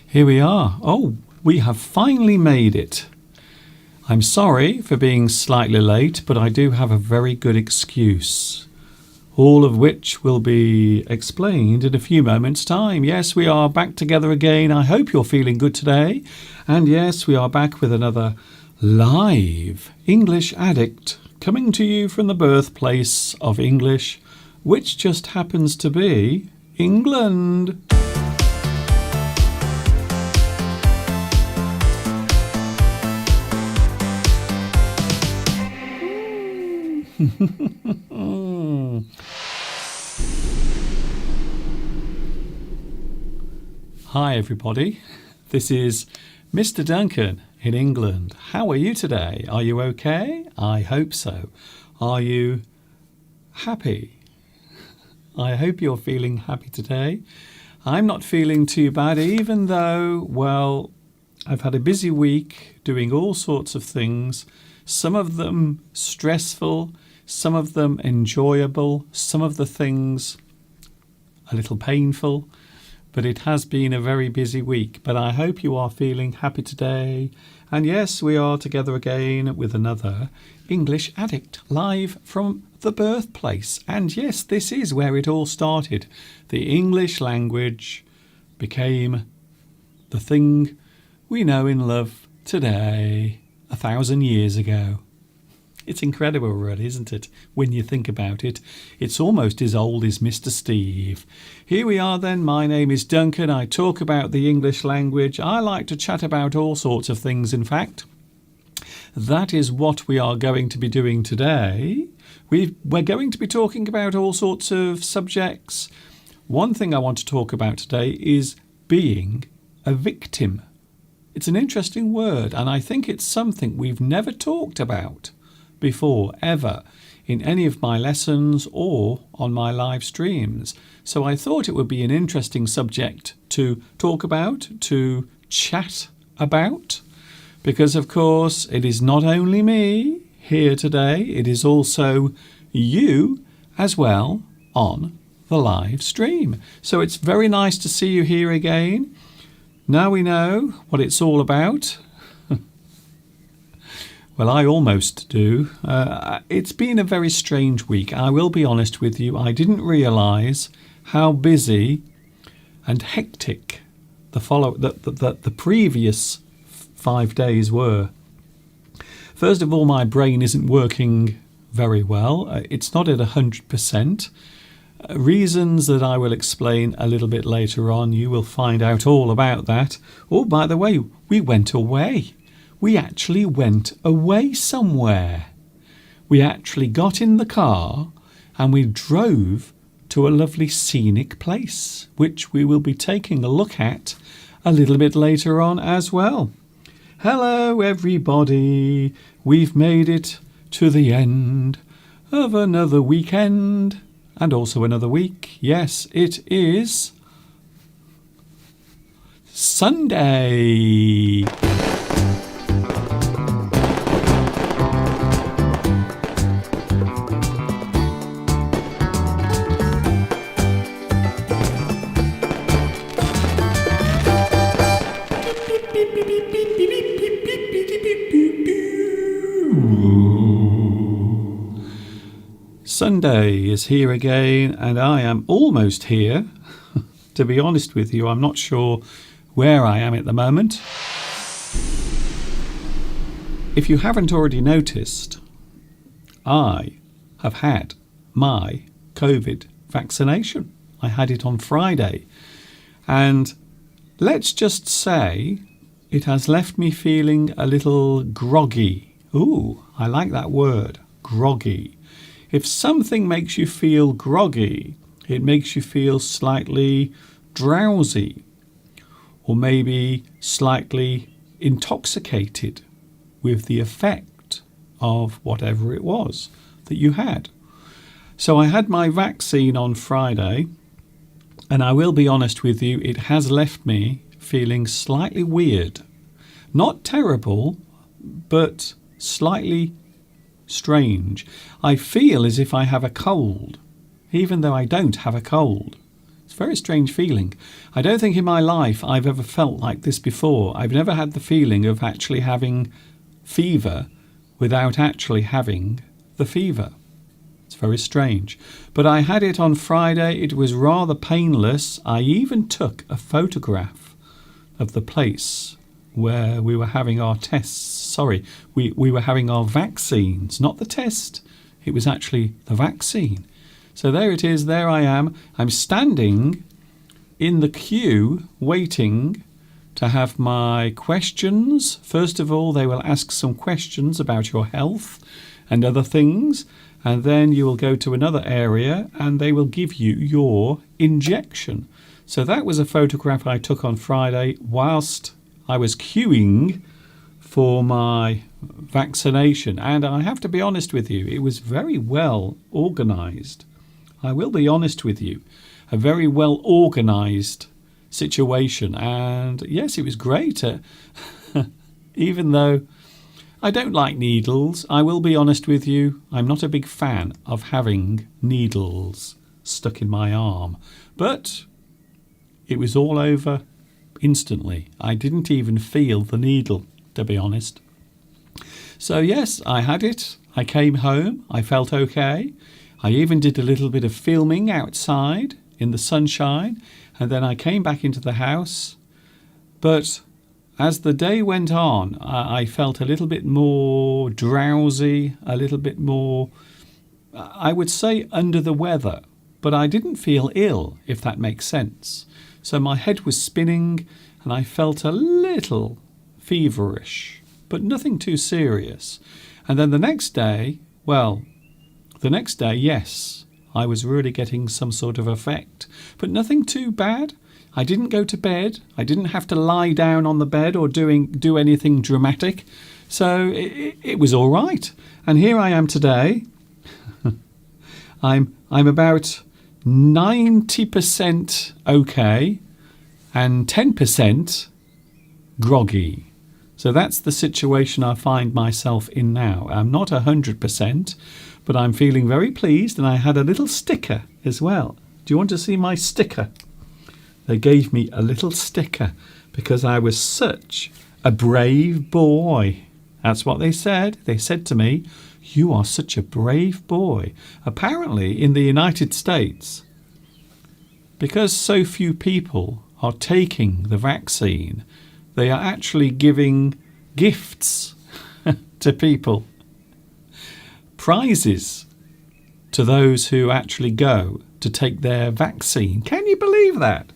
Here we are. Oh, we have finally made it. I'm sorry for being slightly late, but I do have a very good excuse. All of which will be explained in a few moments' time. Yes, we are back together again. I hope you're feeling good today. And yes, we are back with another live English Addict coming to you from the birthplace of English, which just happens to be England. Hi everybody, this is Mr. Duncan in England. How are you today? Are you okay? I hope so. Are you happy? I hope you're feeling happy today. I'm not feeling too bad, even though, well, I've had a busy week doing all sorts of things, some of them stressful, some of them enjoyable, some of the things a little painful, but it has been a very busy week. But I hope you are feeling happy today. And yes, we are together again with another English Addict, live from the birthplace. And yes, this is where it all started. The English language became the thing we know and love today, 1,000 years ago. It's incredible, really, isn't it? When you think about it, it's almost as old as Mr. Steve. Here we are then. My name is Duncan. I talk about the English language. I like to chat about all sorts of things, in fact. That is what we are going to be doing today. We're going to be talking about all sorts of subjects. One thing I want to talk about today is being a victim. It's an interesting word, and I think it's something we've never talked about before, ever, in any of my lessons or on my live streams. So I thought it would be an interesting subject to talk about, to chat about, because of course it is not only me here today, it is also you as well on the live stream. So it's very nice to see you here again. Now we know what it's all about. Well, I almost do. It's been a very strange week. I will be honest with you. I didn't realise how busy and hectic the previous 5 days were. First of all, my brain isn't working very well. It's not at 100%. Reasons that I will explain a little bit later on. You will find out all about that. Oh, by the way, we went away. We actually went away somewhere. We actually got in the car and we drove to a lovely scenic place, which we will be taking a look at a little bit later on as well. Hello, everybody. We've made it to the end of another weekend and also another week. Yes, it is Sunday. Sunday is here again, and I am almost here. To be honest with you, I'm not sure where I am at the moment. If you haven't already noticed, I have had my COVID vaccination. I had it on Friday, and let's just say it has left me feeling a little groggy. Ooh, I like that word, groggy. If something makes you feel groggy, it makes you feel slightly drowsy or maybe slightly intoxicated with the effect of whatever it was that you had. So I had my vaccine on Friday, and I will be honest with you, it has left me feeling slightly weird. Not terrible, but slightly strange. I feel as if I have a cold, even though I don't have a cold. It's a very strange feeling. I don't think in my life I've ever felt like this before. I've never had the feeling of actually having fever without actually having the fever. It's very strange. But I had it on Friday. It was rather painless. I even took a photograph of the place where we were having our tests. Sorry, we were having our vaccines, not the test. It was actually the vaccine. So there it is. There I am. I'm standing in the queue waiting to have my questions. First of all, they will ask some questions about your health and other things. And then you will go to another area and they will give you your injection. So that was a photograph I took on Friday whilst I was queuing for my vaccination. And I have to be honest with you, it was very well organised. I will be honest with you, a very well organised situation. And yes, it was great. Even though I don't like needles, I will be honest with you, I'm not a big fan of having needles stuck in my arm. But it was all over instantly. I didn't even feel the needle, to be honest. So yes, I had it. I came home. I felt okay. I even did a little bit of filming outside in the sunshine. And then I came back into the house. But as the day went on, I felt a little bit more drowsy, a little bit more, I would say, under the weather. But I didn't feel ill, if that makes sense. So my head was spinning and I felt a little feverish, but nothing too serious. And then the next day, yes, I was really getting some sort of effect, but nothing too bad. I didn't go to bed. I didn't have to lie down on the bed or do anything dramatic. So it was all right. And here I am today. I'm about 90% okay and 10% groggy. So that's the situation I find myself in now. I'm not 100%, but I'm feeling very pleased, and I had a little sticker as well. Do you want to see my sticker? They gave me a little sticker because I was such a brave boy. That's what they said. They said to me, "You are such a brave boy." Apparently in the United States, because so few people are taking the vaccine, they are actually giving gifts to people, prizes to those who actually go to take their vaccine. Can you believe that?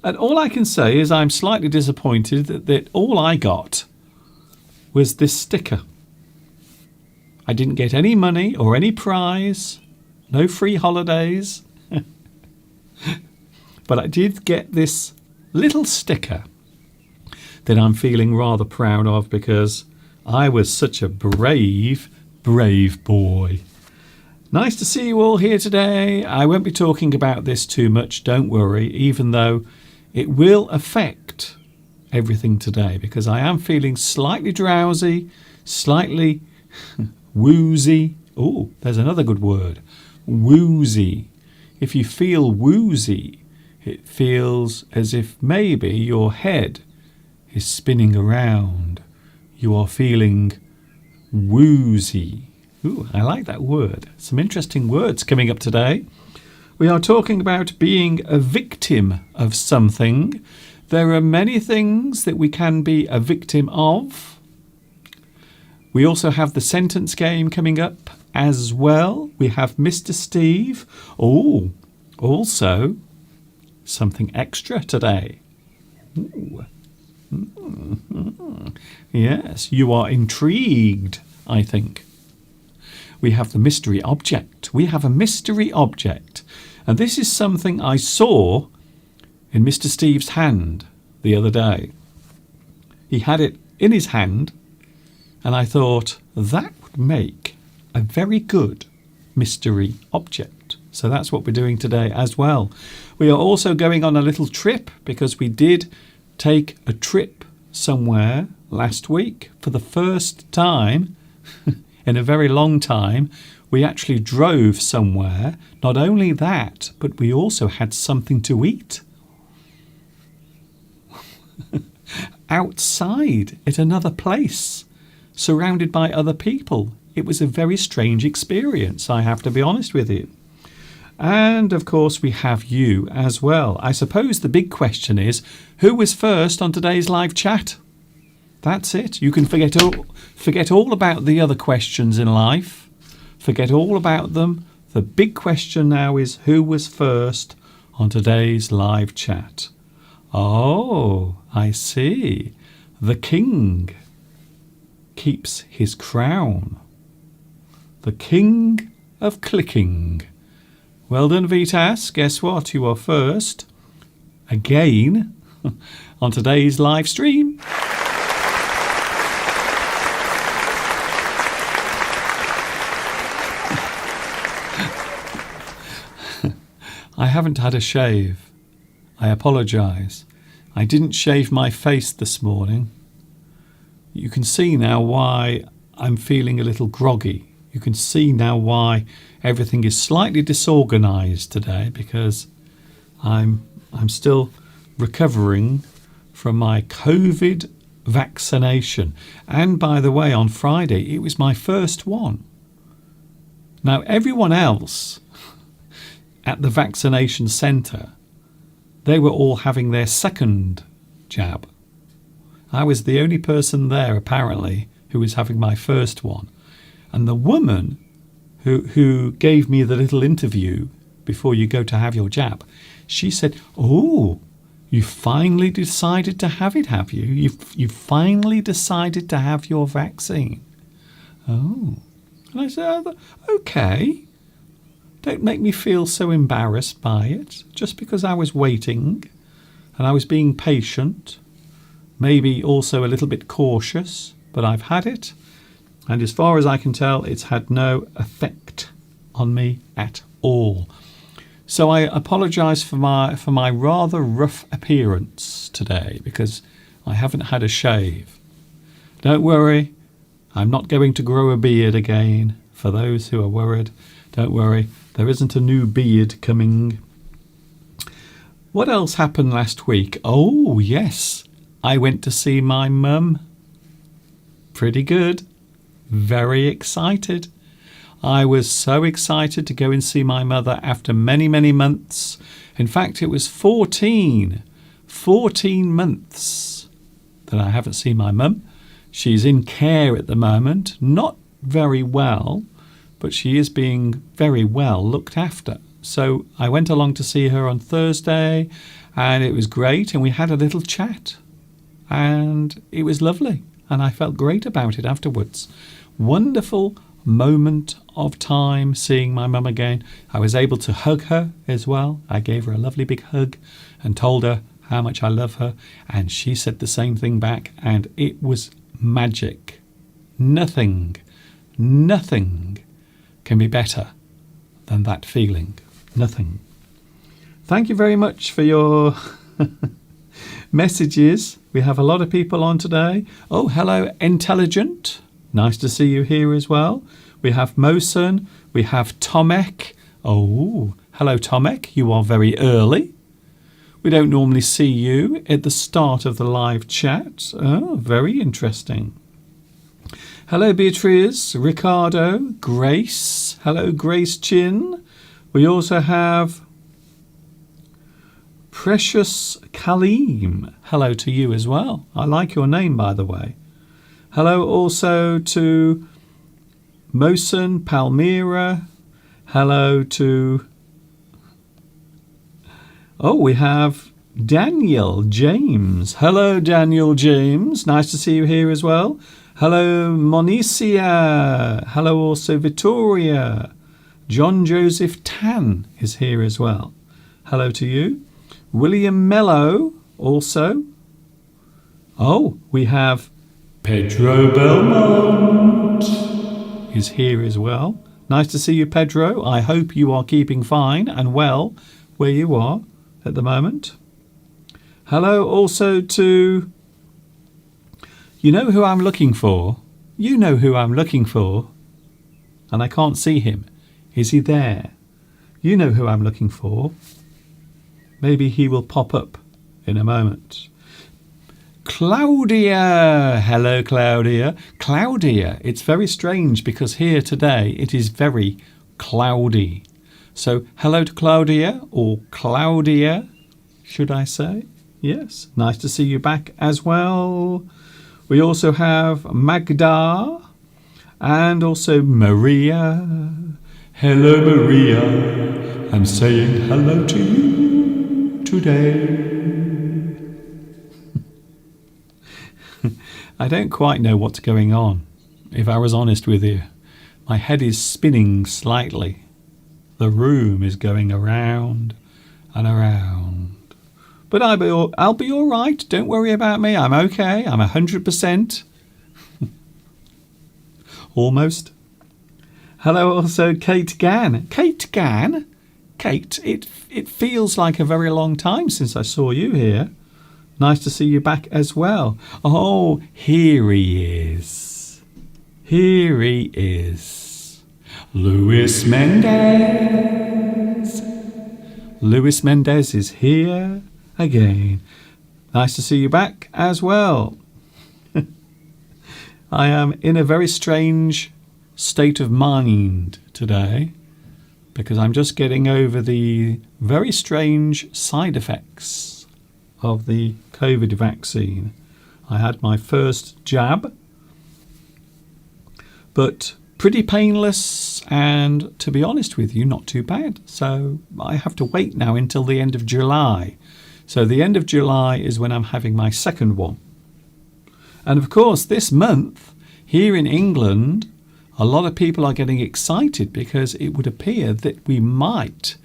And all I can say is I'm slightly disappointed that all I got was this sticker. I didn't get any money or any prize, no free holidays. But I did get this little sticker that I'm feeling rather proud of because I was such a brave boy. Nice to see you all here today. I won't be talking about this too much, don't worry, even though it will affect everything today because I am feeling slightly drowsy, slightly woozy. Oh, there's another good word. Woozy. If you feel woozy, it feels as if maybe your head is spinning around. You are feeling woozy. Ooh, I like that word. Some interesting words coming up today. We are talking about being a victim of something. There are many things that we can be a victim of. We also have the sentence game coming up as well. We have Mr. Steve. Oh, also something extra today. Ooh. Yes, you are intrigued, I think. We have the mystery object. We have a mystery object. And this is something I saw in Mr. Steve's hand the other day. He had it in his hand, and I thought that would make a very good mystery object. So that's what we're doing today as well. We are also going on a little trip because we did take a trip somewhere last week for the first time in a very long time. We actually drove somewhere. Not only that, but we also had something to eat outside at another place, surrounded by other people. It was a very strange experience, I have to be honest with you. And of course we have you as well. I suppose the big question is, who was first on today's live chat? That's it. You can forget all about the other questions in life. Forget all about them. The big question now is, who was first on today's live chat? Oh, I see. The king keeps his crown. The king of clicking. Well done, Vitas. Guess what? You are first again on today's live stream. I haven't had a shave. I apologise. I didn't shave my face this morning. You can see now why I'm feeling a little groggy. You can see now why everything is slightly disorganised today, because I'm still recovering from my COVID vaccination. And by the way, on Friday, it was my first one. Now, everyone else at the vaccination centre, they were all having their second jab. I was the only person there, apparently, who was having my first one. And the woman who gave me the little interview before you go to have your jab, she said, "Oh, you finally decided to have it, have you? You finally decided to have your vaccine." Oh. And I said, "Oh, okay. Don't make me feel so embarrassed by it, just because I was waiting and I was being patient, maybe also a little bit cautious, but I've had it. And as far as I can tell, it's had no effect on me at all." So I apologise for my rather rough appearance today, because I haven't had a shave. Don't worry, I'm not going to grow a beard again. For those who are worried, don't worry, there isn't a new beard coming. What else happened last week? Oh, yes, I went to see my mum. Pretty good. Very excited. I was so excited to go and see my mother after many, many months. In fact, it was 14 months that I haven't seen my mum. She's in care at the moment, not very well, but she is being very well looked after. So I went along to see her on Thursday, and it was great, and we had a little chat, and it was lovely, and I felt great about it afterwards. Wonderful moment of time seeing my mum again. I was able to hug her as well. I gave her a lovely big hug and told her how much I love her, and she said the same thing back, and it was magic. Nothing can be better than that feeling. Nothing. Thank you very much for your messages. We have a lot of people on today. Oh, hello, Intelligent. Nice to see you here as well. We have Mosen. We have Tomek. Oh, hello, Tomek. You are very early. We don't normally see you at the start of the live chat. Oh, very interesting. Hello, Beatrice, Ricardo, Grace. Hello, Grace Chin. We also have Precious Kaleem. Hello to you as well. I like your name, by the way. Hello also to Mosen, Palmyra. Hello to... Oh, we have Daniel James. Hello, Daniel James. Nice to see you here as well. Hello, Monicia. Hello also, Vittoria. John Joseph Tan is here as well. Hello to you. William Mello also. Oh, we have Pedro Belmont is here as well. Nice to see you, Pedro. I hope you are keeping fine and well where you are at the moment. Hello also to... You know who I'm looking for? You know who I'm looking for. and I can't see him. Is he there? You know who I'm looking for. Maybe he will pop up in a moment. Claudia! Hello, Claudia. Claudia, it's very strange because here today it is very cloudy. So, hello to Claudia, or Claudia, should I say? Yes, nice to see you back as well. We also have Magda and also Maria. Hello, Maria. I'm saying hello to you today. I don't quite know what's going on, if I was honest with you. My head is spinning slightly. The room is going around and around. But I'll be all right. Don't worry about me. I'm okay. I'm 100%. Almost. Hello also Kate Gann. Kate Gann? Kate, it feels like a very long time since I saw you here. Nice to see you back as well. Oh, here he is. Here he is. Luis Mendez. Luis Mendez is here again. Nice to see you back as well. I am in a very strange state of mind today because I'm just getting over the very strange side effects of the COVID vaccine. I had my first jab, but pretty painless and, to be honest with you, not too bad. So I have to wait now until the end of July. So the end of July is when I'm having my second one. And of course, this month, here in England, a lot of people are getting excited because it would appear that we might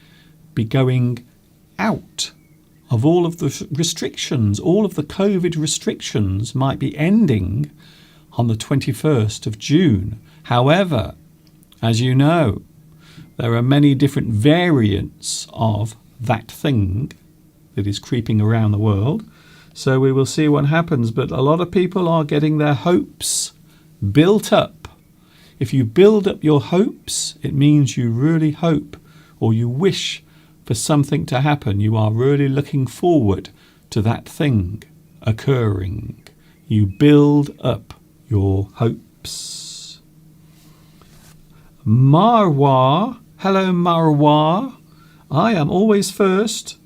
be going out of all of the restrictions. All of the COVID restrictions might be ending on the 21st of June. However, as you know, there are many different variants of that thing that is creeping around the world. So we will see what happens. But a lot of people are getting their hopes built up. If you build up your hopes, it means you really hope or you wish for something to happen. You are really looking forward to that thing occurring. You build up your hopes. Marwa. Hello, Marwa. I am always first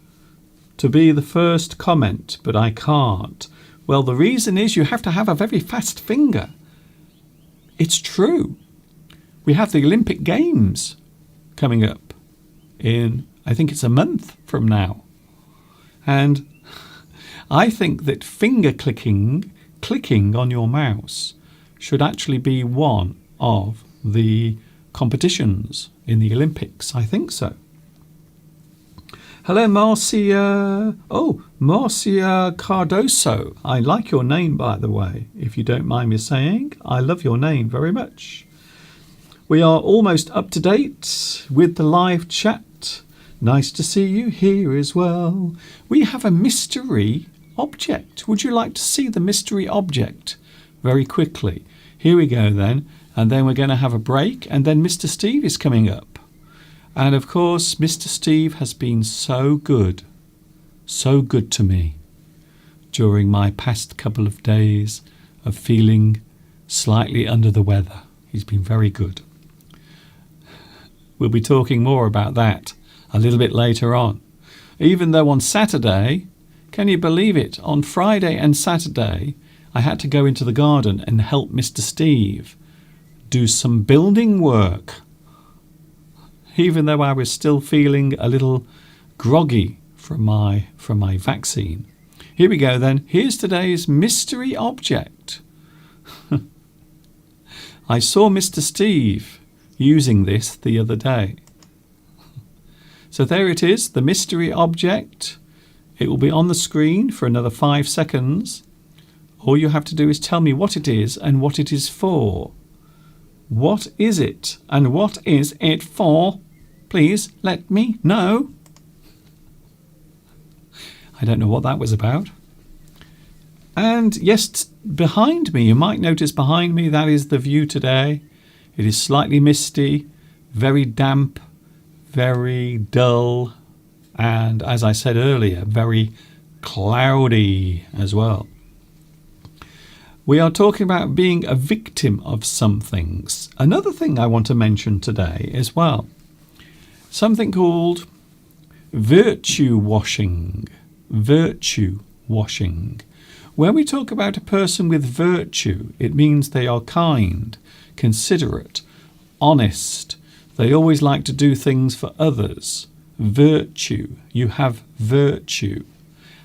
to be the first comment, but I can't. Well, the reason is you have to have a very fast finger. It's true. We have the Olympic Games coming up in, I think it's a month from now. And I think that finger clicking on your mouse should actually be one of the competitions in the Olympics. I think so. Hello, Marcia. Oh, Marcia Cardoso. I like your name, by the way, if you don't mind me saying. I love your name very much. We are almost up to date with the live chat. Nice to see you here as well. We have a mystery object. Would you like to see the mystery object very quickly? Here we go then. And then we're going to have a break. And then Mr. Steve is coming up. And of course, Mr. Steve has been so good to me during my past couple of days of feeling slightly under the weather. He's been very good. We'll be talking more about that a little bit later on. Even though on Saturday, can you believe it, on Friday and Saturday, I had to go into the garden and help Mr. Steve do some building work. Even though I was still feeling a little groggy from my vaccine. Here we go then. Here's today's mystery object. I saw Mr. Steve using this the other day. So there it is, the mystery object. It will be on the screen for another 5 seconds. All you have to do is tell me what it is and what it is for. What is it and what is it for? Please let me know. I don't know what that was about. And yes, behind me, you might notice behind me, that is the view today. It is slightly misty, very damp, very dull, and as I said earlier, very cloudy as well. We are talking about being a victim of some things. Another thing I want to mention today as well, something called virtue washing. Virtue washing. When we talk about a person with virtue, it means they are kind, considerate, honest. They always like to do things for others. Virtue. You have virtue.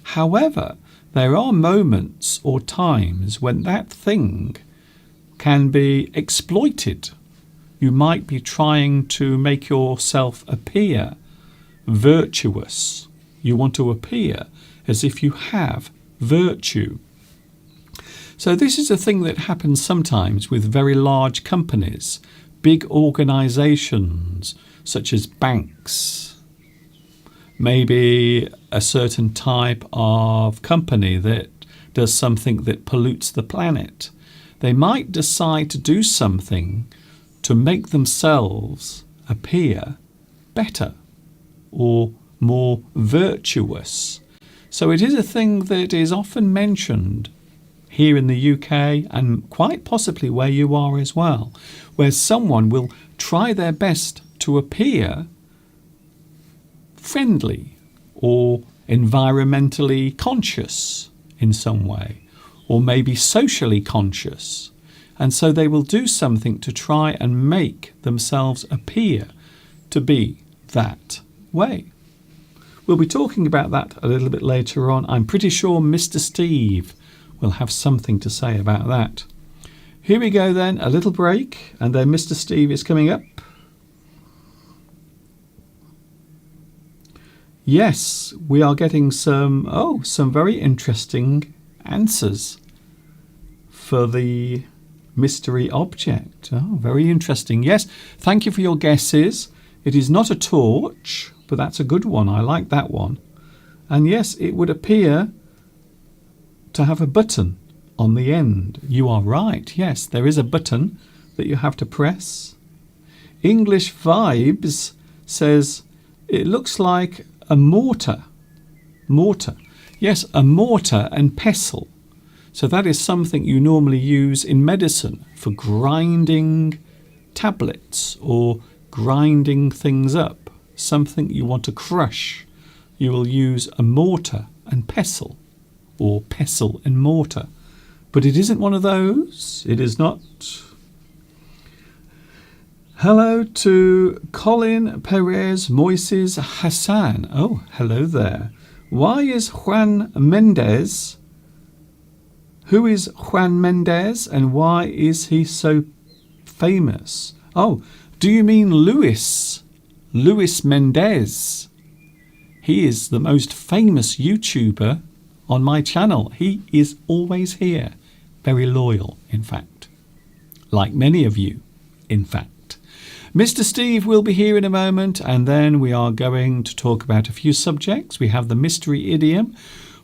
However, there are moments or times when that thing can be exploited. You might be trying to make yourself appear virtuous. You want to appear as if you have virtue. So this is a thing that happens sometimes with very large companies, big organizations such as banks. Maybe a certain type of company that does something that pollutes the planet. They might decide to do something to make themselves appear better or more virtuous. So it is a thing that is often mentioned here in the UK and quite possibly where you are as well, where someone will try their best to appear friendly or environmentally conscious in some way, or maybe socially conscious. And so they will do something to try and make themselves appear to be that way. We'll be talking about that a little bit later on. I'm pretty sure Mr. Steve will have something to say about that. Here we go then, a little break, and then Mr. Steve is coming up. Yes, we are getting some very interesting answers for the mystery object. Oh, very interesting. Yes, thank you for your guesses. It is not a torch, but that's a good one. I like that one. And yes, it would appear to have a button on the end. You are right. Yes, there is a button that you have to press. English Vibes says it looks like a mortar. Mortar. Yes, a mortar and pestle. So that is something you normally use in medicine for grinding tablets or grinding things up. Something you want to crush. You will use a mortar and pestle, or pestle and mortar. But it isn't one of those. It is not. Hello to Colin Perez Moises Hassan. Oh, hello there. Why is Juan Mendez? Who is Juan Mendez and why is he so famous? Oh, do you mean Luis Mendez? He is the most famous YouTuber on my channel. He is always here. Very loyal, in fact. Like many of you, in fact. Mr. Steve will be here in a moment, and then we are going to talk about a few subjects. We have the mystery idiom.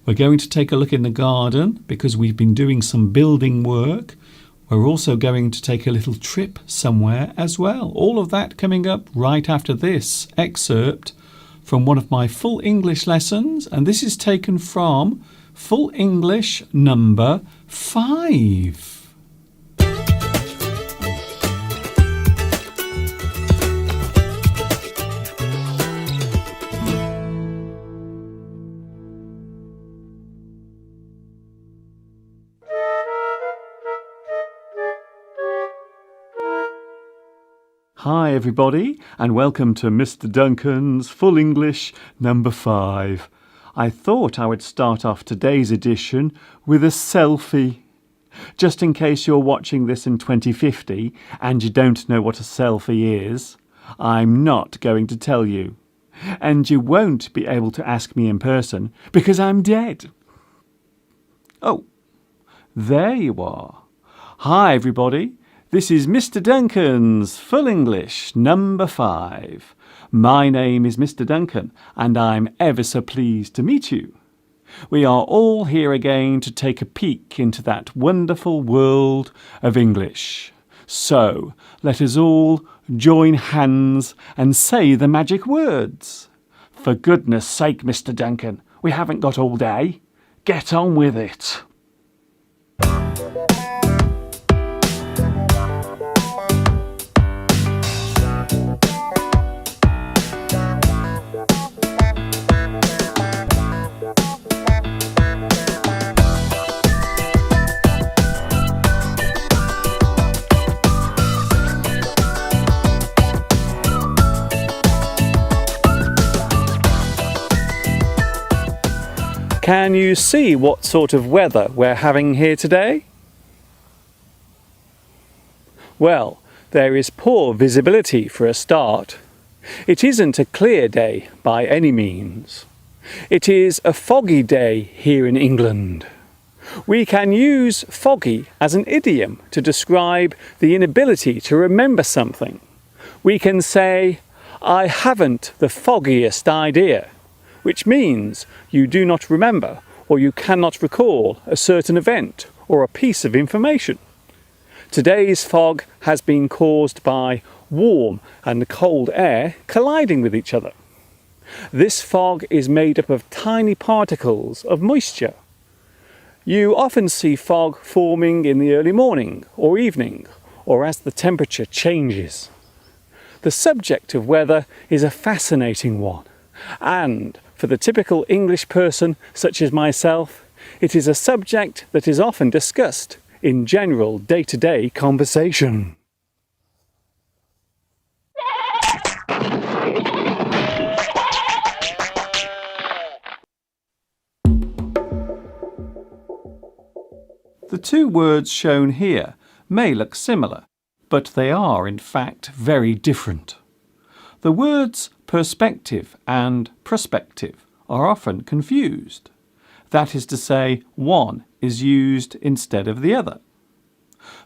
We're going to take a look in the garden because we've been doing some building work. We're also going to take a little trip somewhere as well. All of that coming up right after this excerpt from one of my full English lessons, and this is taken from Full English number 5. Hi everybody, and welcome to Mr. Duncan's Full English number 5. I thought I would start off today's edition with a selfie. Just in case you're watching this in 2050 and you don't know what a selfie is, I'm not going to tell you. And you won't be able to ask me in person because I'm dead. Oh, there you are. Hi everybody. This is Mr. Duncan's Full English number 5. My name is Mr. Duncan, and I'm ever so pleased to meet you. We are all here again to take a peek into that wonderful world of English. So, let us all join hands and say the magic words. For goodness sake, Mr. Duncan, we haven't got all day. Get on with it. Can you see what sort of weather we're having here today? Well, there is poor visibility for a start. It isn't a clear day by any means. It is a foggy day here in England. We can use foggy as an idiom to describe the inability to remember something. We can say, I haven't the foggiest idea, which means you do not remember or you cannot recall a certain event or a piece of information. Today's fog has been caused by warm and cold air colliding with each other. This fog is made up of tiny particles of moisture. You often see fog forming in the early morning or evening, or as the temperature changes. The subject of weather is a fascinating one, and for the typical English person such as myself, it is a subject that is often discussed in general day-to-day conversation. The two words shown here may look similar, but they are in fact very different. The words perspective and prospective are often confused. That is to say, one is used instead of the other.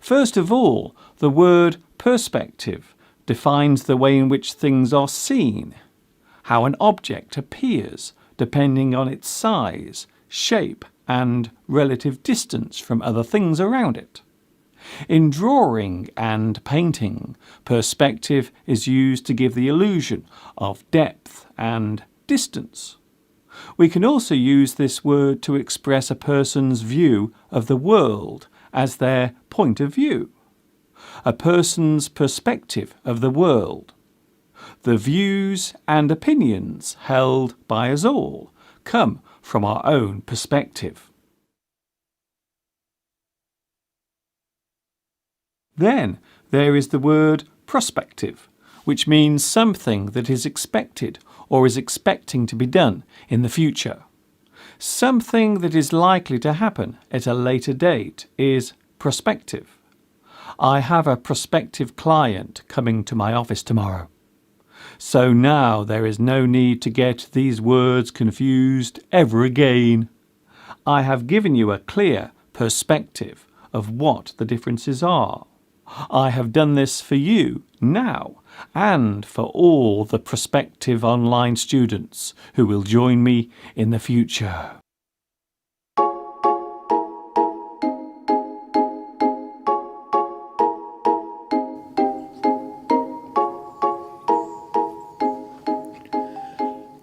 First of all, the word perspective defines the way in which things are seen, how an object appears depending on its size, shape, and relative distance from other things around it. In drawing and painting, perspective is used to give the illusion of depth and distance. We can also use this word to express a person's view of the world as their point of view. A person's perspective of the world. The views and opinions held by us all come from our own perspective. Then there is the word prospective, which means something that is expected or is expecting to be done in the future. Something that is likely to happen at a later date is prospective. I have a prospective client coming to my office tomorrow. So now there is no need to get these words confused ever again. I have given you a clear perspective of what the differences are. I have done this for you now and for all the prospective online students who will join me in the future.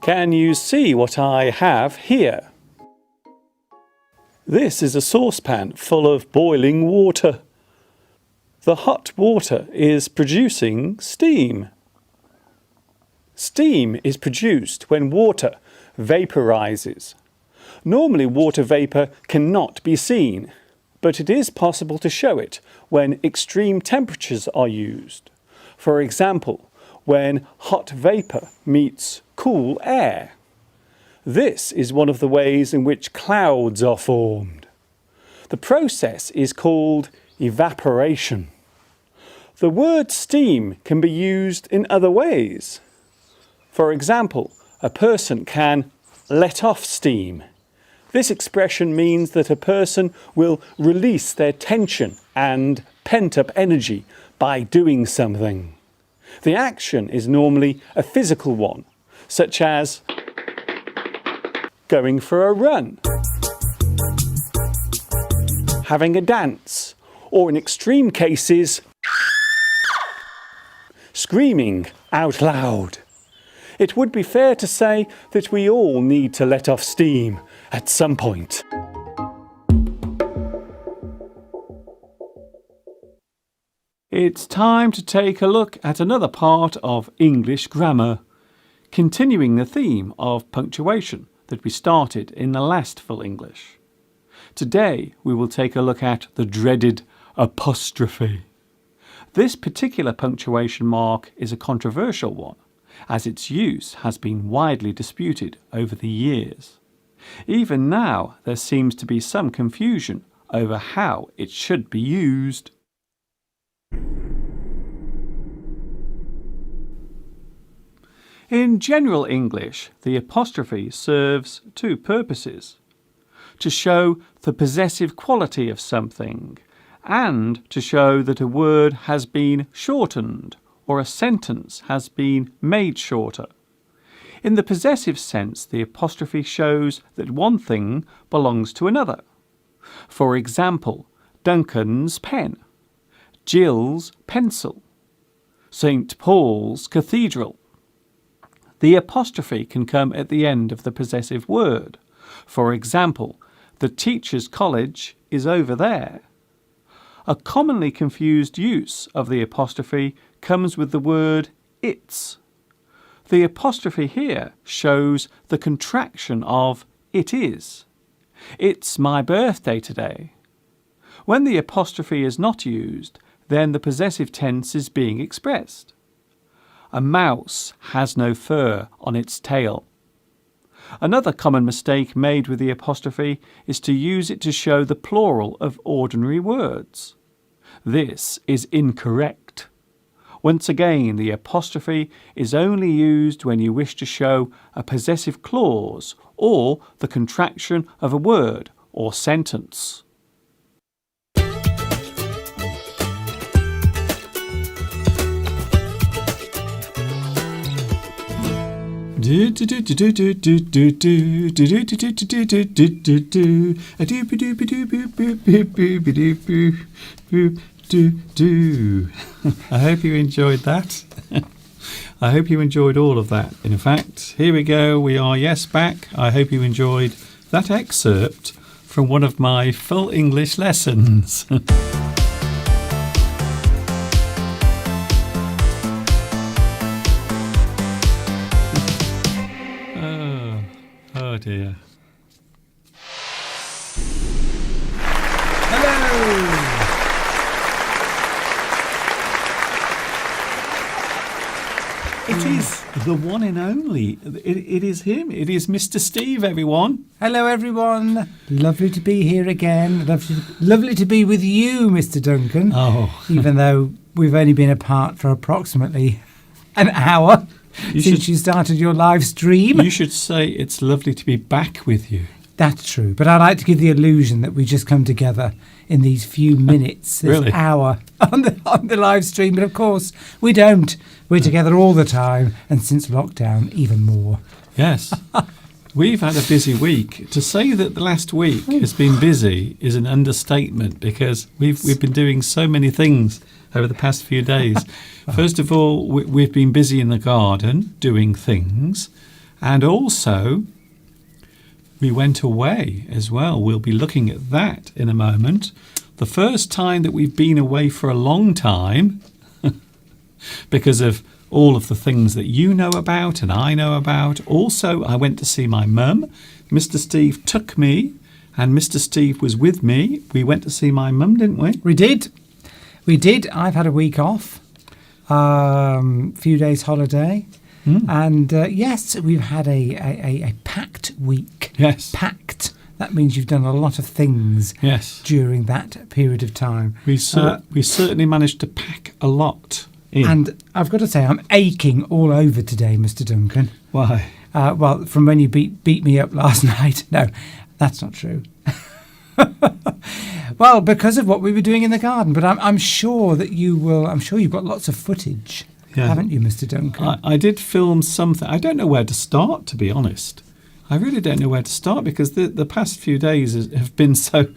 Can you see what I have here? This is a saucepan full of boiling water. The hot water is producing steam. Steam is produced when water vaporizes. Normally water vapor cannot be seen, but it is possible to show it when extreme temperatures are used. For example, when hot vapor meets cool air. This is one of the ways in which clouds are formed. The process is called evaporation. The word steam can be used in other ways. For example, a person can let off steam. This expression means that a person will release their tension and pent-up energy by doing something. The action is normally a physical one, such as going for a run, having a dance, or in extreme cases, screaming out loud. It would be fair to say that we all need to let off steam at some point. It's time to take a look at another part of English grammar, continuing the theme of punctuation that we started in the last Full English. Today we will take a look at the dreaded apostrophe. This particular punctuation mark is a controversial one, as its use has been widely disputed over the years. Even now there seems to be some confusion over how it should be used. In general English, the apostrophe serves two purposes: to show the possessive quality of something, and to show that a word has been shortened or a sentence has been made shorter. In the possessive sense, the apostrophe shows that one thing belongs to another. For example, Duncan's pen, Jill's pencil, St. Paul's Cathedral. The apostrophe can come at the end of the possessive word. For example, the teacher's college is over there. A commonly confused use of the apostrophe comes with the word its. The apostrophe here shows the contraction of it is. It's my birthday today. When the apostrophe is not used, then the possessive tense is being expressed. A mouse has no fur on its tail. Another common mistake made with the apostrophe is to use it to show the plural of ordinary words. This is incorrect. Once again, the apostrophe is only used when you wish to show a possessive clause or the contraction of a word or sentence. I hope you enjoyed that. I hope you enjoyed all of that. In fact, here we go. We are back. I hope you enjoyed that excerpt from one of my Full English lessons. Oh dear. Hello! It is the one and only. It is him. It is Mr. Steve, everyone. Hello, everyone. Lovely to be here again. Lovely to be with you, Mr. Duncan. Oh. Even though we've only been apart for approximately an hour since you started your live stream. You should say it's lovely to be back with you. That's true. But I like to give the illusion that we just come together in these few minutes, this Really? hour on the live stream. But of course, we don't. We're together all the time. And since lockdown, even more. Yes. We've had a busy week. To say that the last week has been busy is an understatement, because we've been doing so many things over the past few days. First of all, we've been busy in the garden doing things, and also we went away as well. We'll be looking at that in a moment. The first time that we've been away for a long time because of all of the things that you know about and I know about. Also, I went to see my mum. Mr. Steve took me, and Mr. Steve was with me. We went to see my mum, didn't we? We did. We did. I've had a week off, few days holiday. And yes, we've had a packed week. Yes. Packed. That means you've done a lot of things during that period of time. We certainly managed to pack a lot in. And I've got to say, I'm aching all over today, Mr. Duncan. Why? Well, from when you beat me up last night. No, that's not true. Well, because of what we were doing in the garden. But I'm sure that you will. I'm sure you've got lots of footage, haven't you, Mr. Duncan? I did film something. I don't know where to start, to be honest. I really don't know where to start, because the past few days have been so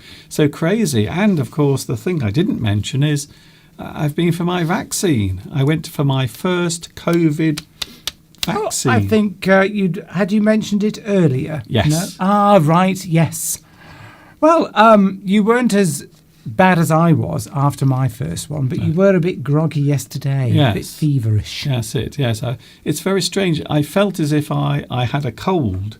crazy. And of course, the thing I didn't mention is I've been for my vaccine. I went for my first COVID vaccine. I think had you mentioned it earlier? Yes. No? Ah, right. Yes. Well, you weren't as bad as I was after my first one, but you were a bit groggy yesterday, Yes. a bit feverish. That's it, yes. It's very strange. I felt as if I had a cold,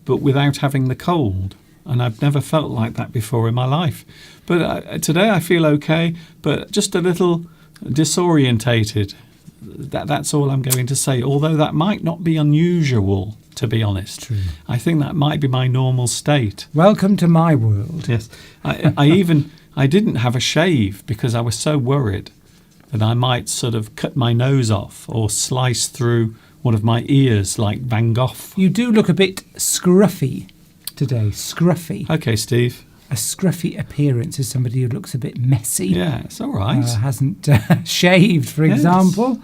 but without having the cold. And I've never felt like that before in my life. But today I feel okay, but just a little disorientated. That's all I'm going to say, although that might not be unusual, to be honest. True. I think that might be my normal state. Welcome to my world. Yes. I didn't have a shave because I was so worried that I might sort of cut my nose off or slice through one of my ears like Van Gogh. You do look a bit scruffy today. Scruffy. Okay, Steve. A scruffy appearance is somebody who looks a bit messy. Yeah, it's all right. Hasn't shaved, for Yes. example.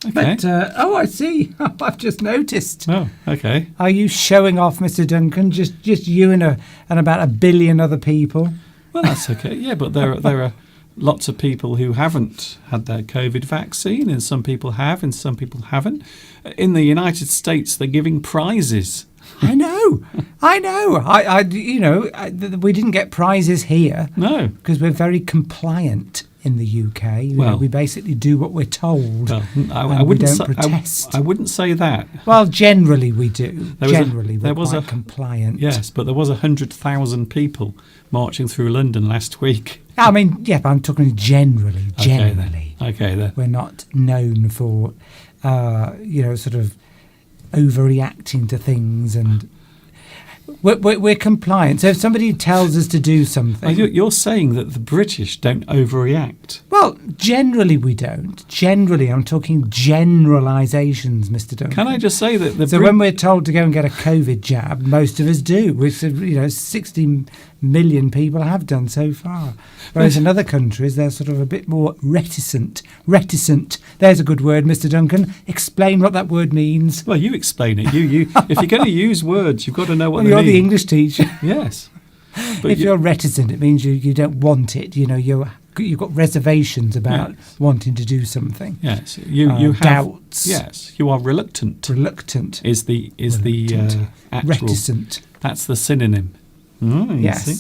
Okay. But, I see. I've just noticed. Oh, okay. Are you showing off, Mr. Duncan? Just you and about 1 billion other people? Well, that's okay. Yeah, but there are lots of people who haven't had their COVID vaccine, and some people have, and some people haven't. In the United States, they're giving prizes. I know. We didn't get prizes here No. because we're very compliant in the UK. Well- We basically do what we're told. Well, I and we wouldn't don't say, protest. I wouldn't say that. Well, generally we do. There was a- Generally, there we're was quite a- compliant. Yes, but there was 100,000 people marching through London last week. I mean, yeah, but I'm talking generally. Okay, Generally. then. Okay, then. We're not known for, sort of overreacting to things, and we're compliant. So if somebody tells us to do something, You're saying that the British don't overreact. well, generally we don't. Generally, I'm talking generalisations, Mr. Duncan. Can I just say that the So when we're told to go and get a COVID jab, most of us do, which 60 million people have done so far. Whereas in other countries, they're sort of a bit more reticent. Reticent. There's a good word, Mr. Duncan. Explain what that word means. Well, you explain it. You. If you're going to use words, you've got to know what they You're mean. the English teacher. Yes. But If you're reticent, it means you don't want it. You've got reservations about Yes. wanting to do something. yes, you have doubts. Yes, you are reluctant. Reluctant. Is the Reluctant. actual? Reticent. That's the synonym. You Yes. see?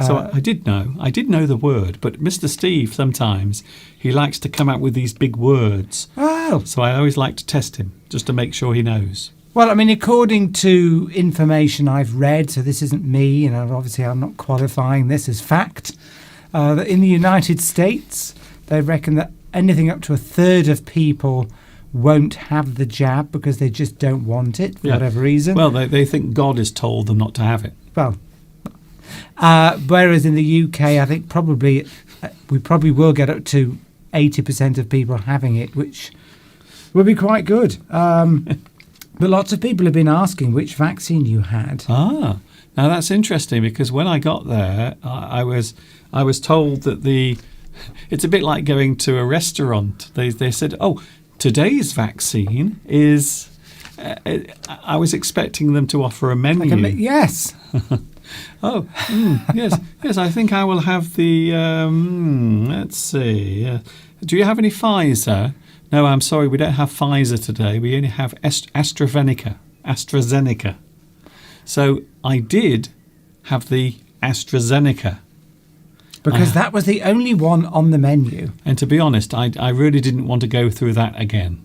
So I did know the word, but Mr. Steve sometimes he likes to come out with these big words. Well, So I always like to test him just to make sure he knows. Well, I mean, according to information I've read, so this isn't me, and obviously I'm not qualifying this as fact, that in the United States, they reckon that anything up to 1/3 of people won't have the jab because they just don't want it for Yeah. whatever reason. Well, they think God has told them not to have it. Well, whereas in the UK, I think we probably will get up to 80% of people having it, which would be quite good. But lots of people have been asking which vaccine you had. Ah, now that's interesting because when I got there, I was told that it's a bit like going to a restaurant. They said, "Oh, today's vaccine is." I was expecting them to offer a menu. Yes. Oh, yes. I think I will have the. Let's see. Do you have any Pfizer? No, I'm sorry, we don't have Pfizer today. We only have AstraZeneca. So I did have the AstraZeneca. Because that was the only one on the menu. And to be honest, I really didn't want to go through that again.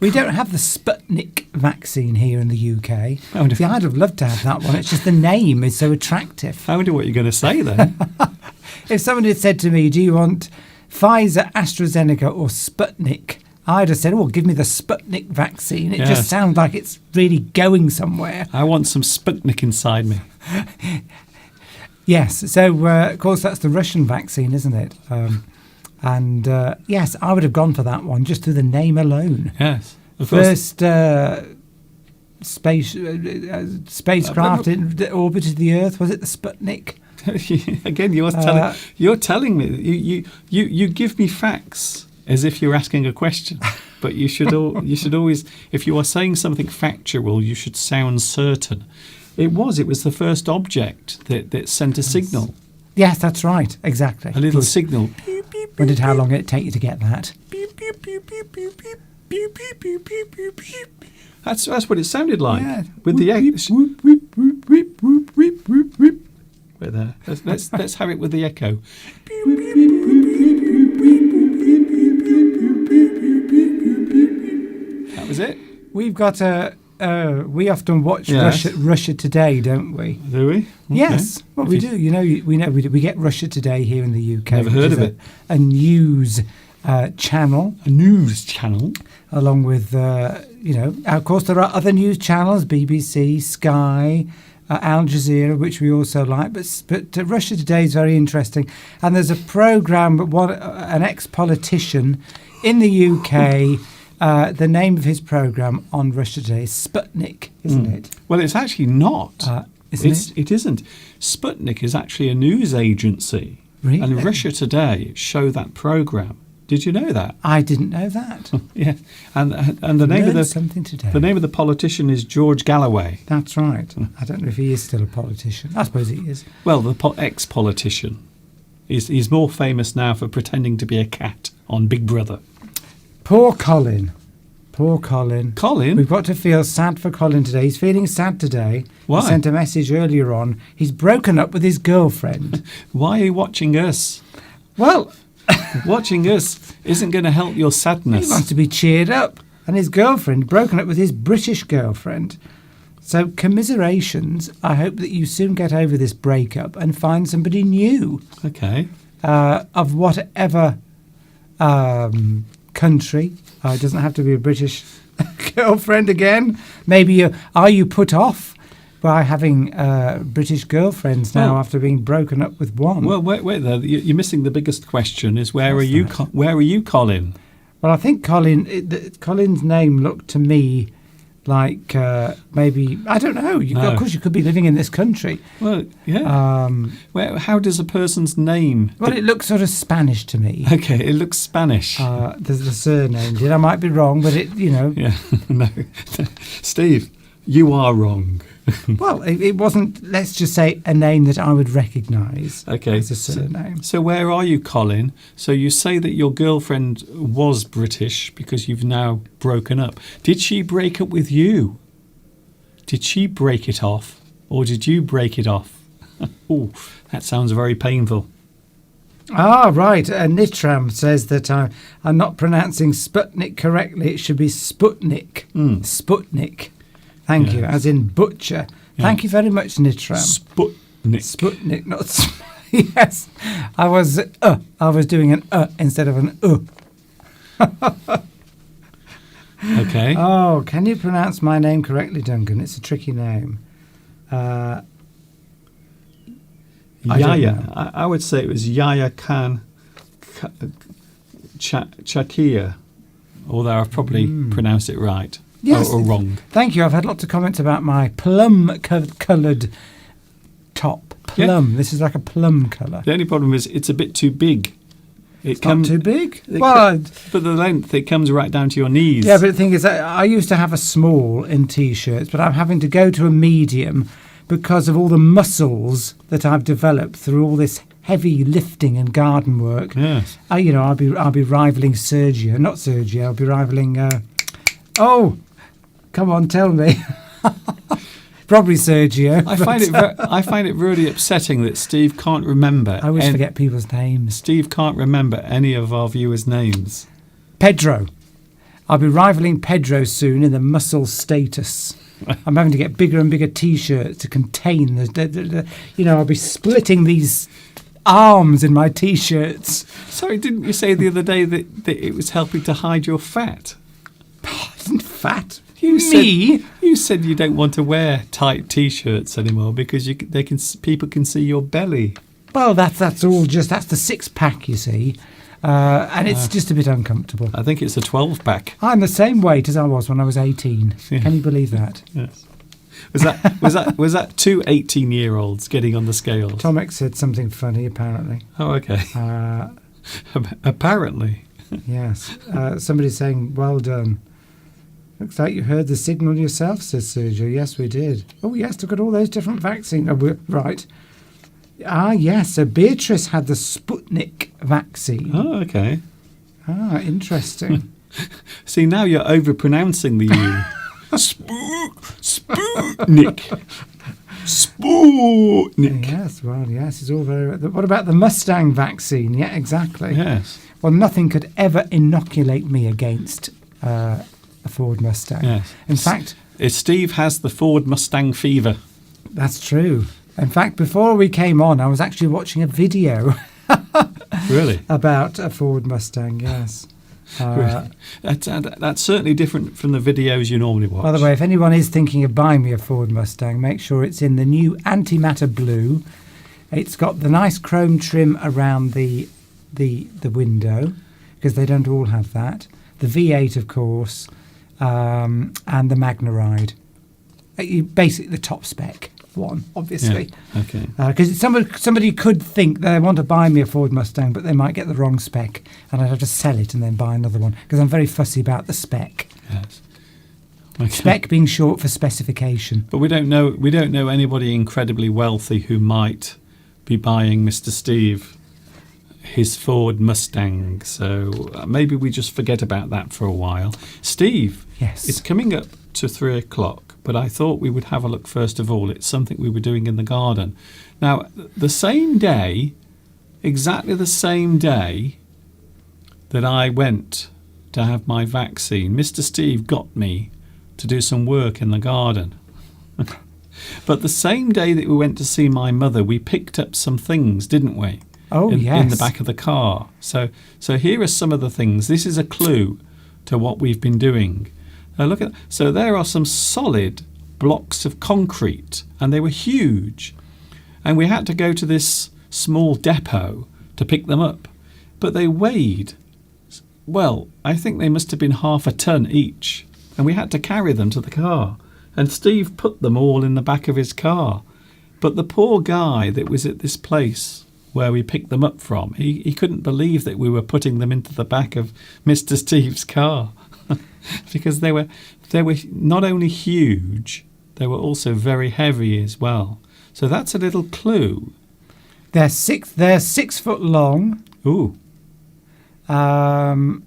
We don't have the Sputnik vaccine here in the UK. I wonder if- See, I'd have loved to have that one. It's just the name is so attractive. I wonder what you're going to say then. If somebody had said to me, do you want Pfizer, AstraZeneca or Sputnik? I'd have said, oh, give me the Sputnik vaccine. It Yes. just sounds like it's really going somewhere. I want some Sputnik inside me. Yes, so of course that's the Russian vaccine, isn't it? Yes, I would have gone for that one just through the name alone. Yes. Of course. First spacecraft that orbited the Earth, was it the Sputnik? Again, you're telling me you give me facts as if you're asking a question, but you should always, if you are saying something factual, you should sound certain. It was the first object that sent a signal. Yes, that's right. Exactly. A little Good. signal. Wondered how long it'd take you to get that. That's what it sounded like. Yeah. With the echo. Whoop, whoop, whoop, whoop, whoop, whoop, whoop, whoop. Wait there. Let's have it with the echo. That was it. We've got we often watch Yes. Russia Today, don't we? Do we? Okay. Yes, well, If we you- do. We get Russia Today here in the UK. Never which heard is of it. A news channel, A news channel. along with of course there are other news channels: BBC, Sky, Al Jazeera, which we also like. But Russia Today is very interesting, and there's a program. An ex-politician in the UK. The name of his program on Russia Today is Sputnik, isn't it? Well, it's actually not. Isn't It isn't. Sputnik is actually a news agency. Really? And Russia Today show that program. Did you know that? I didn't know that. Yeah. And the name of Learned the something today. the name of the politician is George Galloway. That's right. I don't know if he is still a politician. I suppose he is. Well, the ex-politician. He's more famous now for pretending to be a cat on Big Brother. Poor Colin. Poor Colin. Colin? We've got to feel sad for Colin today. He's feeling sad today. Why? He sent a message earlier on. He's broken up with his girlfriend. Why are you watching us? Well, Watching us isn't going to help your he sadness. wants to be cheered up. And his girlfriend, broken up with his British girlfriend. So commiserations. I hope that you soon get over this breakup and find somebody new. Okay. Of whatever country. It doesn't have to be a British girlfriend again. Maybe are you put off by having British girlfriends now Well- after being broken up with one? Well, wait there. You're missing the biggest question. Is where What's are you? that? Where are you, Colin? Well, I think Colin's name looked to me like maybe I don't know. No. Of course, you could be living in this country. Well, yeah. Um, How does a person's name? well, it looks sort of Spanish to me. Okay, it looks Spanish. There's the surname. Did I might be wrong, but Yeah, no. Steve, you are wrong. Well, it wasn't. Let's just say a name that I would recognise Okay. as a surname. So where are you, Colin? So you say that your girlfriend was British because you've now broken up. Did she break up with you? Did she break it off? Or did you break it off? Oh, that sounds very painful. Ah, right. Nitram says that I'm not pronouncing Sputnik correctly. It should be Sputnik. Sputnik. Thank you. Yes. As in butcher. Yeah. Thank you very much, Nitram. Sputnik. Sputnik, not yes. I was doing an instead of an Okay. Oh, can you pronounce my name correctly, Duncan? It's a tricky name. I don't Yahya. know. I would say it was Yahya Khan Chakia, although I've probably pronounced it right. Yes. Or wrong. Thank you. I've had lots of comments about my plum-coloured top. Plum. This is like a plum colour. The only problem is it's a bit too big. It's not too big. It Well, But the length, it comes right down to your knees. yeah, but the thing is, I used to have a small in T-shirts, but I'm having to go to a medium because of all the muscles that I've developed through all this heavy lifting and garden work. Yes. I'll be rivaling Sergio. Not Sergio. I'll be rivaling. Oh, come on, tell me. Probably Sergio. I find it really upsetting that Steve can't remember. I always forget people's names. Steve can't remember any of our viewers' names. Pedro. I'll be rivaling Pedro soon in the muscle status. I'm having to get bigger and bigger T-shirts to contain the I'll be splitting these arms in my T-shirts. Sorry, didn't you say the other day that it was helping to hide your fat? Isn't fat? You said you don't want to wear tight T-shirts anymore because people can see your belly. Well, that's all just that's the six-pack, you see, and it's just a bit uncomfortable. I think it's a 12-pack. I'm the same weight as I was when I was 18. Yeah. Can you believe that? Yes. Was that two 18-year-olds getting on the scales? Tomek said something funny, apparently. Oh, okay. Apparently. Yes. Somebody's saying, well done. Looks like you heard the signal yourself, says Sergio. Yes, we did. Oh, yes, look at all those different vaccines. Oh, right. Ah, yes. So Beatrice had the Sputnik vaccine. Oh, okay. Ah, interesting. See, now you're overpronouncing the U. Sputnik. Sputnik. Yes, well, yes, it's all very. What about the Mustang vaccine? Yeah, exactly. Yes. Well, nothing could ever inoculate me against a Ford Mustang. Yes. In fact, Steve has the Ford Mustang fever. that's true. In fact, before we came on, I was actually watching a video Really? about a Ford Mustang. Yes. Really? That's certainly different from the videos you normally watch. By the way, if anyone is thinking of buying me a Ford Mustang, make sure it's in the new antimatter blue. It's got the nice chrome trim around the window, because they don't all have that. The V8, of course, and the Magna Ride. Basically, the top spec one, obviously. Yeah. Okay. Because somebody could think they want to buy me a Ford Mustang, but they might get the wrong spec, and I'd have to sell it and then buy another one, because I'm very fussy about the spec. Yes. Okay. Spec being short for specification. But we don't know anybody incredibly wealthy who might be buying Mr. Steve his Ford Mustang. So maybe we just forget about that for a while. Steve, Yes. it's coming up to 3:00, but I thought we would have a look first of all. It's something we were doing in the garden. Now, the same day, exactly the same day that I went to have my vaccine, Mr. Steve got me to do some work in the garden. But the same day that we went to see my mother, we picked up some things, didn't we? Oh, yes. In the back of the car. So here are some of the things. This is a clue to what we've been doing. Look at. So there are some solid blocks of concrete, and they were huge. And we had to go to this small depot to pick them up. But they weighed, well, I think they must have been half a ton each. And we had to carry them to the car. And Steve put them all in the back of his car. But the poor guy that was at this place where we picked them up from, he couldn't believe that we were putting them into the back of Mr. Steve's car. Because they were not only huge, they were also very heavy as well. So that's a little clue. They're 6 foot long. Ooh. And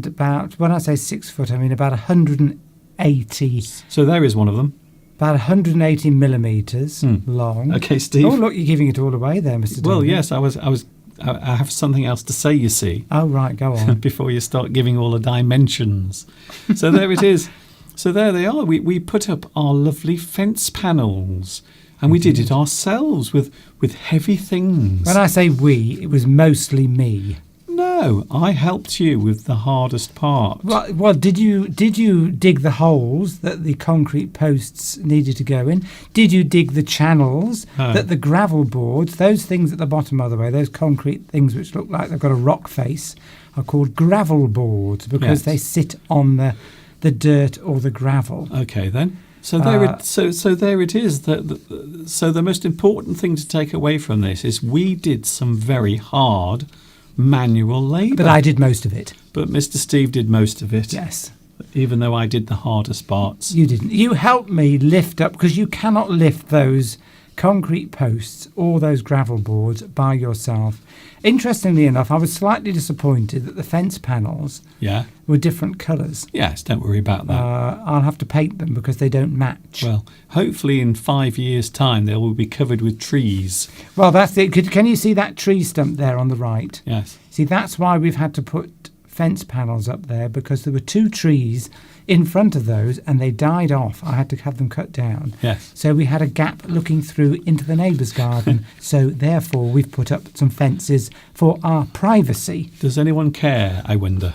about, when I say 6 foot, I mean about 180. So there is one of them. About 180 millimetres long. Okay, Steve. Oh, look, you're giving it all away there, Mr. Well, Duncan. yes, I have something else to say, you see. Oh, right, go on. Before you start giving all the dimensions. So there it is. So there they are. We put up our lovely fence panels, and we did it ourselves with heavy things. When I say we, it was mostly me. No, I helped you with the hardest part. Well, did you dig the holes that the concrete posts needed to go in? Did you dig the channels that the gravel boards, those things at the bottom, by the way, those concrete things which look like they've got a rock face, are called gravel boards because they sit on the dirt or the gravel. Okay, then. So there it is. So the most important thing to take away from this is we did some very hard manual labour. But I did most of it. But Mr. Steve did most of it. Yes. Even though I did the hardest parts. You didn't. You helped me lift up, because you cannot lift those concrete posts or those gravel boards by yourself. Interestingly enough, I was slightly disappointed that the fence panels were different colours. Yes, don't worry about that. I'll have to paint them because they don't match. Well, hopefully in 5 years' time they will be covered with trees. Well, that's it. Can you see that tree stump there on the right? Yes. See, that's why we've had to put fence panels up there, because there were 2 trees in front of those and they died off. I had to have them cut down. Yes. So we had a gap looking through into the neighbour's garden. So therefore we've put up some fences for our privacy. Does anyone care, I wonder?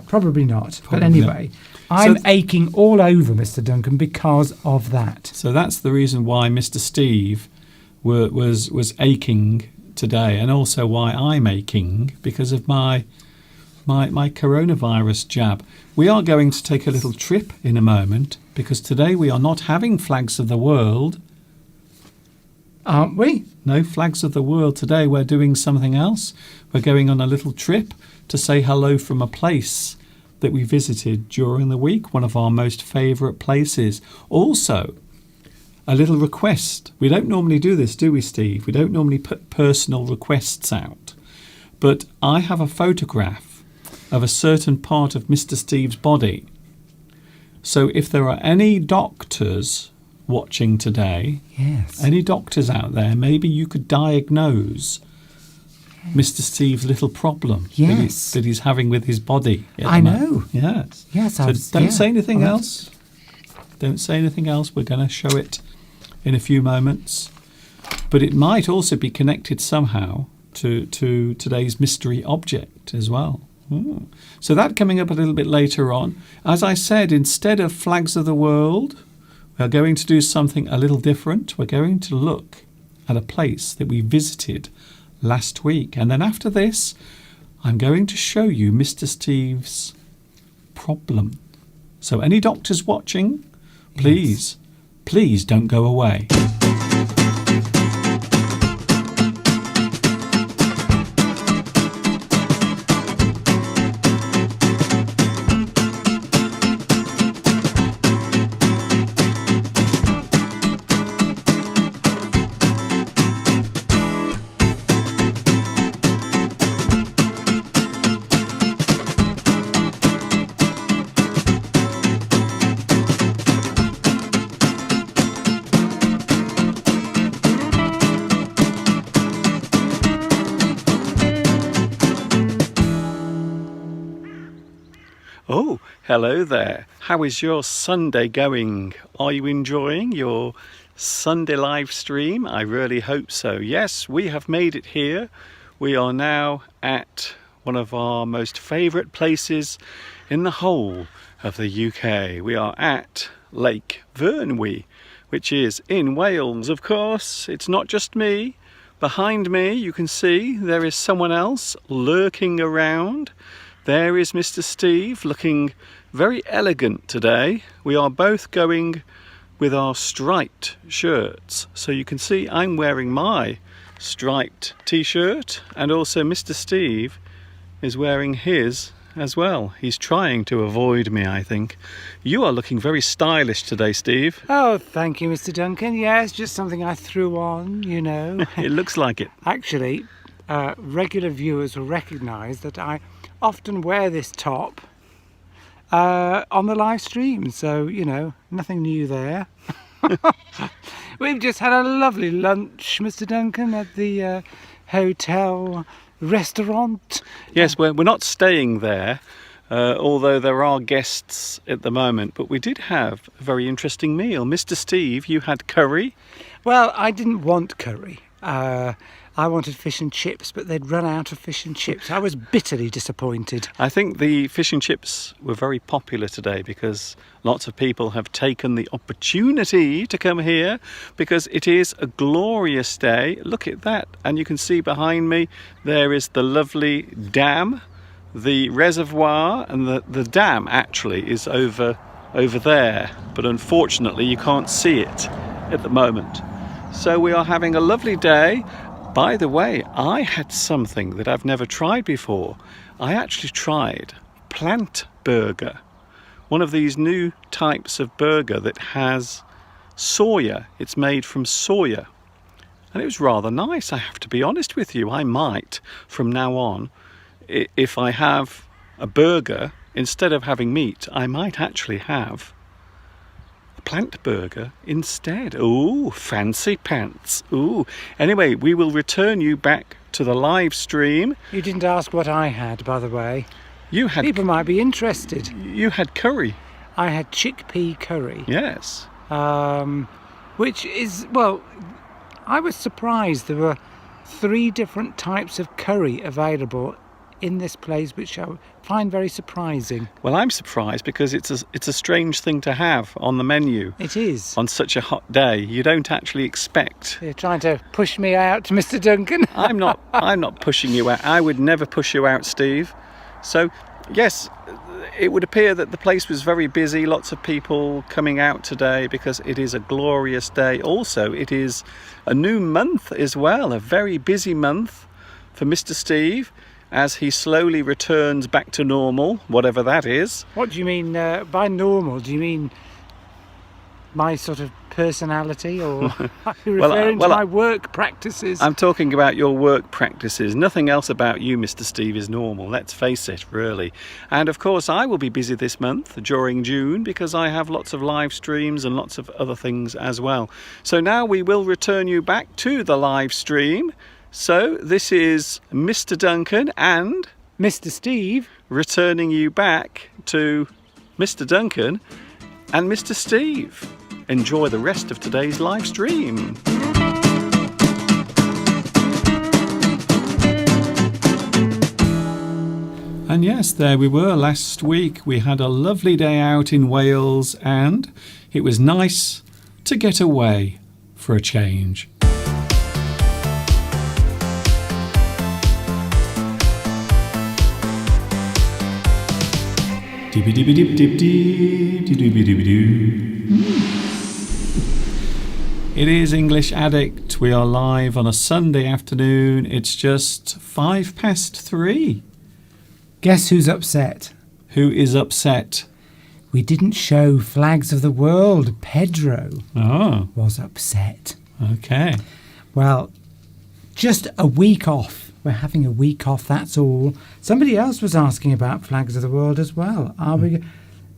Probably not. Probably but anyway, not. I'm aching all over, Mr. Duncan, because of that. So that's the reason why Mr. Steve was aching today, and also why I'm aching, because of my coronavirus jab. We are going to take a little trip in a moment, because today we are not having flags of the world. Aren't we? No flags of the world today. We're doing something else. We're going on a little trip to say hello from a place that we visited during the week, one of our most favourite places. Also, a little request. We don't normally do this, do we, Steve? We don't normally put personal requests out. But I have a photograph of a certain part of Mr. Steve's body. So if there are any doctors watching today, Yes. any doctors out there, maybe you could diagnose Mr. Steve's little problem Yes. that he's having with his body. at I the moment. know. Yes. Yes, So don't say anything else. Don't say anything else. We're going to show it in a few moments. But it might also be connected somehow to today's mystery object as well. Ooh. So that coming up a little bit later on. As I said, instead of Flags of the World, we're going to do something a little different. We're going to look at a place that we visited last week. And then after this, I'm going to show you Mr. Steve's problem. So any doctors watching, please don't go away. Oh, hello there. How is your Sunday going? Are you enjoying your Sunday live stream? I really hope so. Yes, we have made it here. We are now at one of our most favourite places in the whole of the UK. We are at Lake Vyrnwy, which is in Wales, of course. It's not just me. Behind me, you can see there is someone else lurking around. There is Mr. Steve, looking very elegant today. We are both going with our striped shirts. So you can see I'm wearing my striped t-shirt, and also Mr. Steve is wearing his as well. He's trying to avoid me, I think. You are looking very stylish today, Steve. Oh, thank you, Mr. Duncan. Yeah, it's just something I threw on, you know. It looks like it. Actually, regular viewers will recognise that I often wear this top on the live stream, so you know, nothing new there. We've just had a lovely lunch, Mr. Duncan, at the hotel restaurant. Yes, we're not staying there, although there are guests at the moment, but we did have a very interesting meal. Mr. Steve, you had curry. Well, I didn't want curry. I wanted fish and chips, but they'd run out of fish and chips. I was bitterly disappointed. I think the fish and chips were very popular today because lots of people have taken the opportunity to come here because it is a glorious day. Look at that. And you can see behind me there is the lovely dam, the reservoir, and the dam actually is over there. But unfortunately you can't see it at the moment. So we are having a lovely day. By the way, I had something that I've never tried before. I actually tried plant burger, one of these new types of burger that has soya. It's made from soya. And it was rather nice, I have to be honest with you. I might, from now on, if I have a burger, instead of having meat, I might actually have plant burger instead. Ooh, fancy pants. Ooh. Anyway, we will return you back to the live stream. You didn't ask what I had, by the way. You had People might be interested. You had curry. I had chickpea curry. Yes. Which is, well, I was surprised there were 3 different types of curry available in this place, which I find very surprising. Well, I'm surprised because it's a strange thing to have on the menu. It is. On such a hot day. You don't actually expect. You're trying to push me out, Mr. Duncan. I'm not pushing you out. I would never push you out, Steve. So, yes, it would appear that the place was very busy. Lots of people coming out today because it is a glorious day. Also, it is a new month as well, a very busy month for Mr. Steve, as he slowly returns back to normal, whatever that is. What do you mean by normal? Do you mean my sort of personality, or are you Well, referring well, to my work practices? I'm talking about your work practices. Nothing else about you, Mr. Steve, is normal. Let's face it, really. And of course, I will be busy this month during June because I have lots of live streams and lots of other things as well. So now we will return you back to the live stream. So this is Mr. Duncan and Mr. Steve. returning you back to Mr. Duncan and Mr. Steve. Enjoy the rest of today's live stream. And yes, there we were last week. We had a lovely day out in Wales and it was nice to get away for a change. It is English Addict. We are live on a Sunday afternoon. It's just 3:05. Guess who's upset? Who is upset? We didn't show Flags of the World. Pedro Oh, was upset. okay. Well, just a week off. We're having a week off, that's all. Somebody else was asking about Flags of the World as well. Are we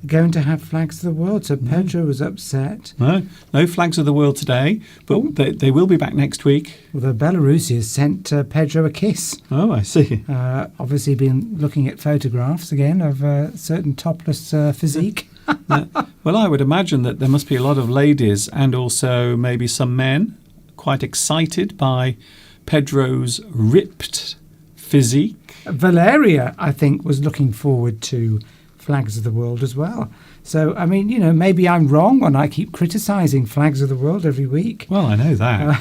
going to have Flags of the World? So Pedro was upset. No Flags of the World today, but they will be back next week. Well, the Belarusians sent Pedro a kiss. Oh, I see. Obviously been looking at photographs again of a certain topless physique. Well, I would imagine that there must be a lot of ladies and also maybe some men quite excited by Pedro's ripped physique. Valeria, I think, was looking forward to Flags of the World as well. So, I mean, you know, maybe I'm wrong when I keep criticising Flags of the World every week. Well, I know that.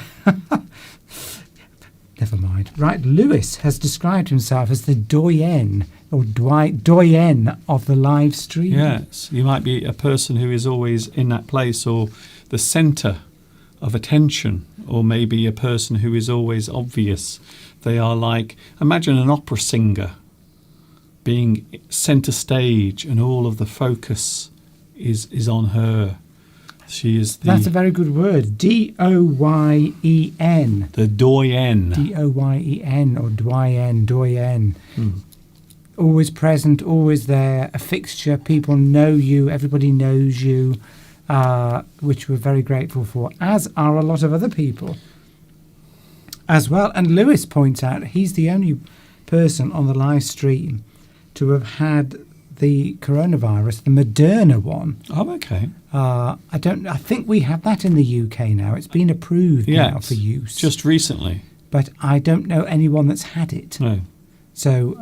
Never mind. Right, Lewis has described himself as the doyen or doyen of the live stream. Yes, you might be a person who is always in that place or the centre of attention, or maybe a person who is always obvious. They are like, imagine an opera singer being centre stage and all of the focus is on her. She is That's a very good word. D-O-Y-E-N. the doyen. D-O-Y-E-N or doyen. Always present, always there, a fixture. People know you, everybody knows you, which we're very grateful for, as are a lot of other people as well. And Lewis points out he's the only person on the live stream to have had the coronavirus, the Moderna one. Oh, okay. I think we have that in the UK now. It's been approved now for use. Just recently. But I don't know anyone that's had it. No. So,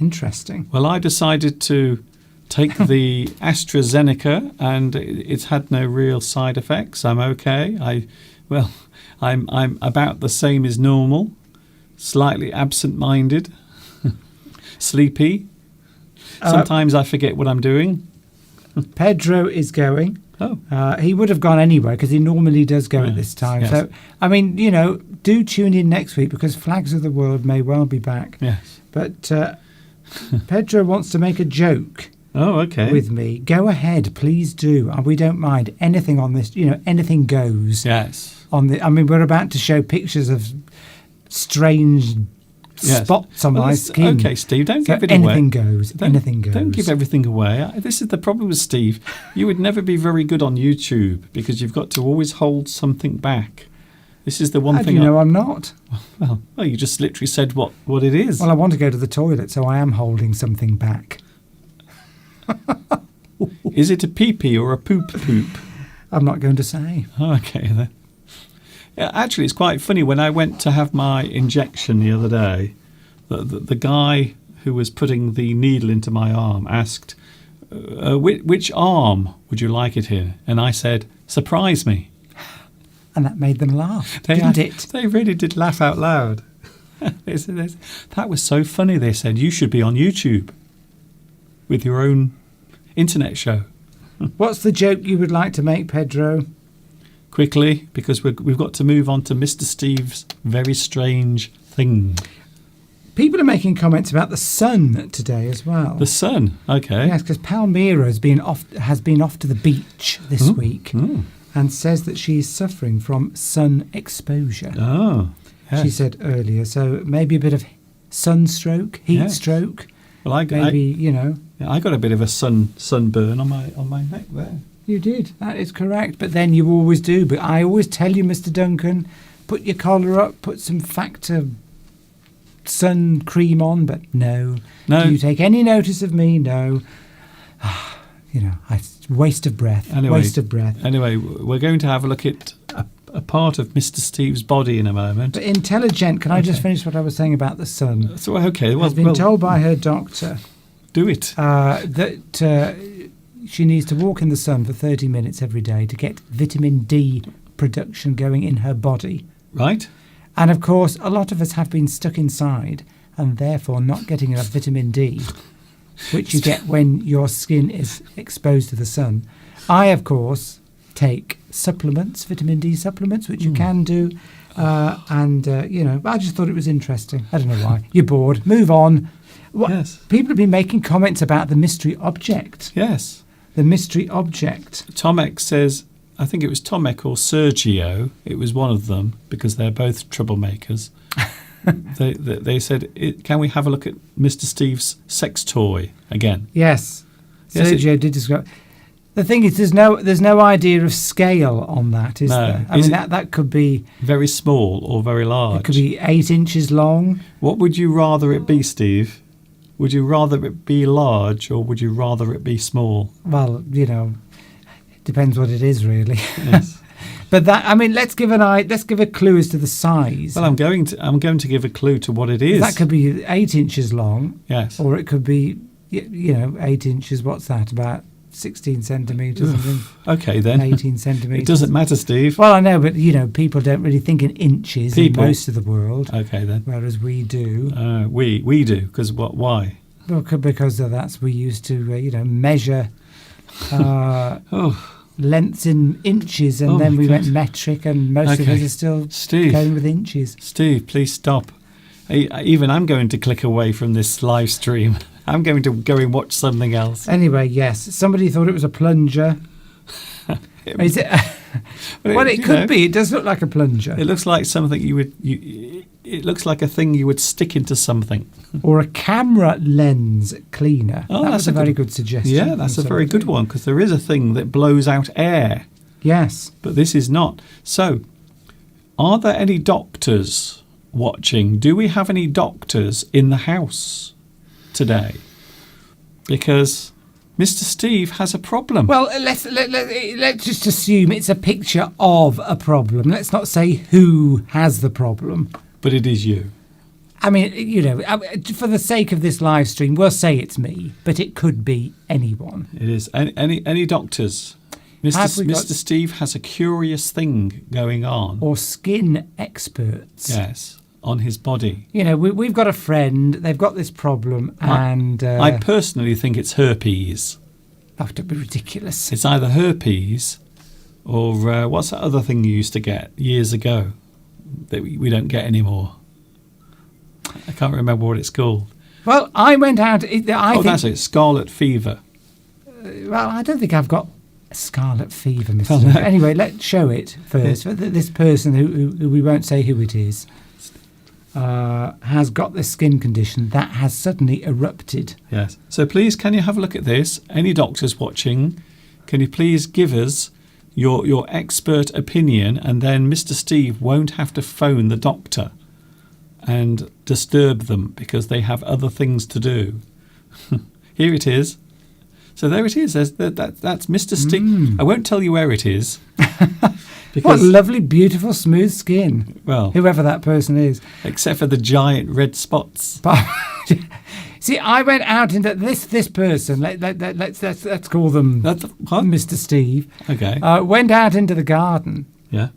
interesting. Well, I decided to take the AstraZeneca and it's had no real side effects. I'm okay. I'm about the same as normal. Slightly absent-minded. Sleepy. Sometimes I forget what I'm doing. Pedro is going. Oh. He would have gone anyway because he normally does go at this time. Yes. So, I mean, you know, do tune in next week because Flags of the World may well be back. Yes. But Pedro wants to make a joke Oh, okay. with me. Go ahead, please do. We don't mind anything on this. You know, anything goes. Yes. I mean, we're about to show pictures of strange spots on my skin. Okay, Steve, don't So give it away. anything goes. Anything goes. Don't give everything away. This is the problem with Steve. You would never be very good on YouTube because you've got to always hold something back. This is the one How thing. do you know I'm not? Well, you just literally said what it is. Well, I want to go to the toilet, so I am holding something back. Is it a pee-pee or a poop? I'm not going to say. Okay, then. Yeah, actually, it's quite funny. When I went to have my injection the other day, the guy who was putting the needle into my arm asked, which arm would you like it in? And I said, surprise me. And that made them laugh, didn't it? They really did laugh out loud. That was so funny, they said. You should be on YouTube with your own internet show. What's the joke you would like to make, Pedro? Quickly, because we've got to move on to Mr. Steve's very strange thing. People are making comments about the sun today as well. The sun. Okay. Yes, because Palmyra has been off to the beach this week and says that she is suffering from sun exposure. Oh. Yes. She said earlier, so maybe a bit of sunstroke, heat stroke. Well, I got a bit of a sunburn on my neck there. You did. That is correct. But then you always do. But I always tell you, Mr. Duncan, put your collar up, put some Factor sun cream on. But no. Do you take any notice of me? No. Waste of breath. Waste of breath. Anyway, we're going to have a look at a part of Mr. Steve's body in a moment. But intelligent, can I just finish what I was saying about the sun? So, okay. Well, has been told by her doctor. Do it. That she needs to walk in the sun for 30 minutes every day to get vitamin D production going in her body. Right. And of course, a lot of us have been stuck inside and therefore not getting enough vitamin D, which you get when your skin is exposed to the sun. I, of course, take supplements, vitamin D supplements, which you can do. I just thought it was interesting. I don't know why. You're bored. Move on. Yes. People have been making comments about the mystery object. Yes. The mystery object. Tomek says, I think it was Tomek or Sergio, it was one of them, because they're both troublemakers. they said, can we have a look at Mr. Steve's sex toy again? Yes. Sergio did describe. The thing is, there's no idea of scale on that, is there? I mean, that could be very small or very large. It could be 8 inches long. What would you rather it be, Steve? Would you rather it be large or would you rather it be small? Well, it depends what it is, really. Yes. But let's give a clue as to the size. Well, I'm going to give a clue to what it is. That could be 8 inches long. Yes. Or it could be, 8 inches. What's that? About 16 centimetres. Okay, then. 18 centimetres. It doesn't matter, Steve. Well, I know, but, people don't really think in inches in most of the world. Okay, then. Whereas we do. We do, because what? Why? Well, because we used to, measure lengths in inches, and then we went metric, and most of us are still going with inches. Steve, please stop. Even I'm going to click away from this live stream. I'm going to go and watch something else. Anyway, yes, somebody thought it was a plunger. Is it? Well, it could be. It does look like a plunger. It looks like something it looks like a thing you would stick into something. Or a camera lens cleaner. Oh, that's a very good suggestion. Yeah, that's a very good one, because there is a thing that blows out air. Yes. But this is not. So, are there any doctors watching? Do we have any doctors in the house today? Because Mr. Steve has a problem. Well, let's just assume it's a picture of a problem. Let's not say who has the problem. But it is you. I mean, for the sake of this live stream, we'll say it's me, but it could be anyone. It is. Any doctors? Mr. Steve has a curious thing going on. Or skin experts. Yes, on his body. We've got a friend, they've got this problem, and... I personally think it's herpes. That would be ridiculous. It's either herpes or what's that other thing you used to get years ago that we don't get anymore? I can't remember what it's called. Well, I went out... that's it, scarlet fever. Well, I don't think I've got scarlet fever, Mr. No. Anyway, let's show it first. This person, who we won't say who it is, has got this skin condition that has suddenly erupted. Yes. So please, can you have a look at this? Any doctors watching, can you please give us your expert opinion, and then Mr. Steve won't have to phone the doctor and disturb them because they have other things to do. Here it is. So there it is. That's Mr. Steve. I won't tell you where it is. What lovely, beautiful, smooth skin. Well, whoever that person is. Except for the giant red spots. See, I went out into this person. Let's call them Mr. Steve. Okay. Went out into the garden. Yeah.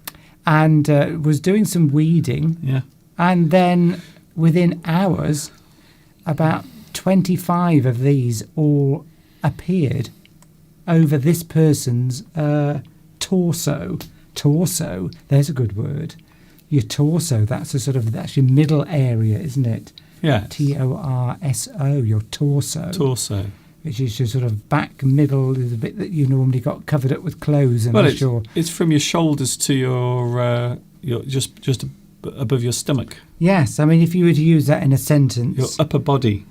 And was doing some weeding. Yeah. And then within hours, about 25 of these all appeared over this person's torso. Torso, there's a good word. Your torso, that's your middle area, isn't it? Yes. Torso, your torso. Torso. Which is your sort of back middle, is the bit that you normally got covered up with clothes. And Well, I'm it's from your shoulders to your just above your stomach, Yes, I mean, if you were to use that in a sentence, your upper body.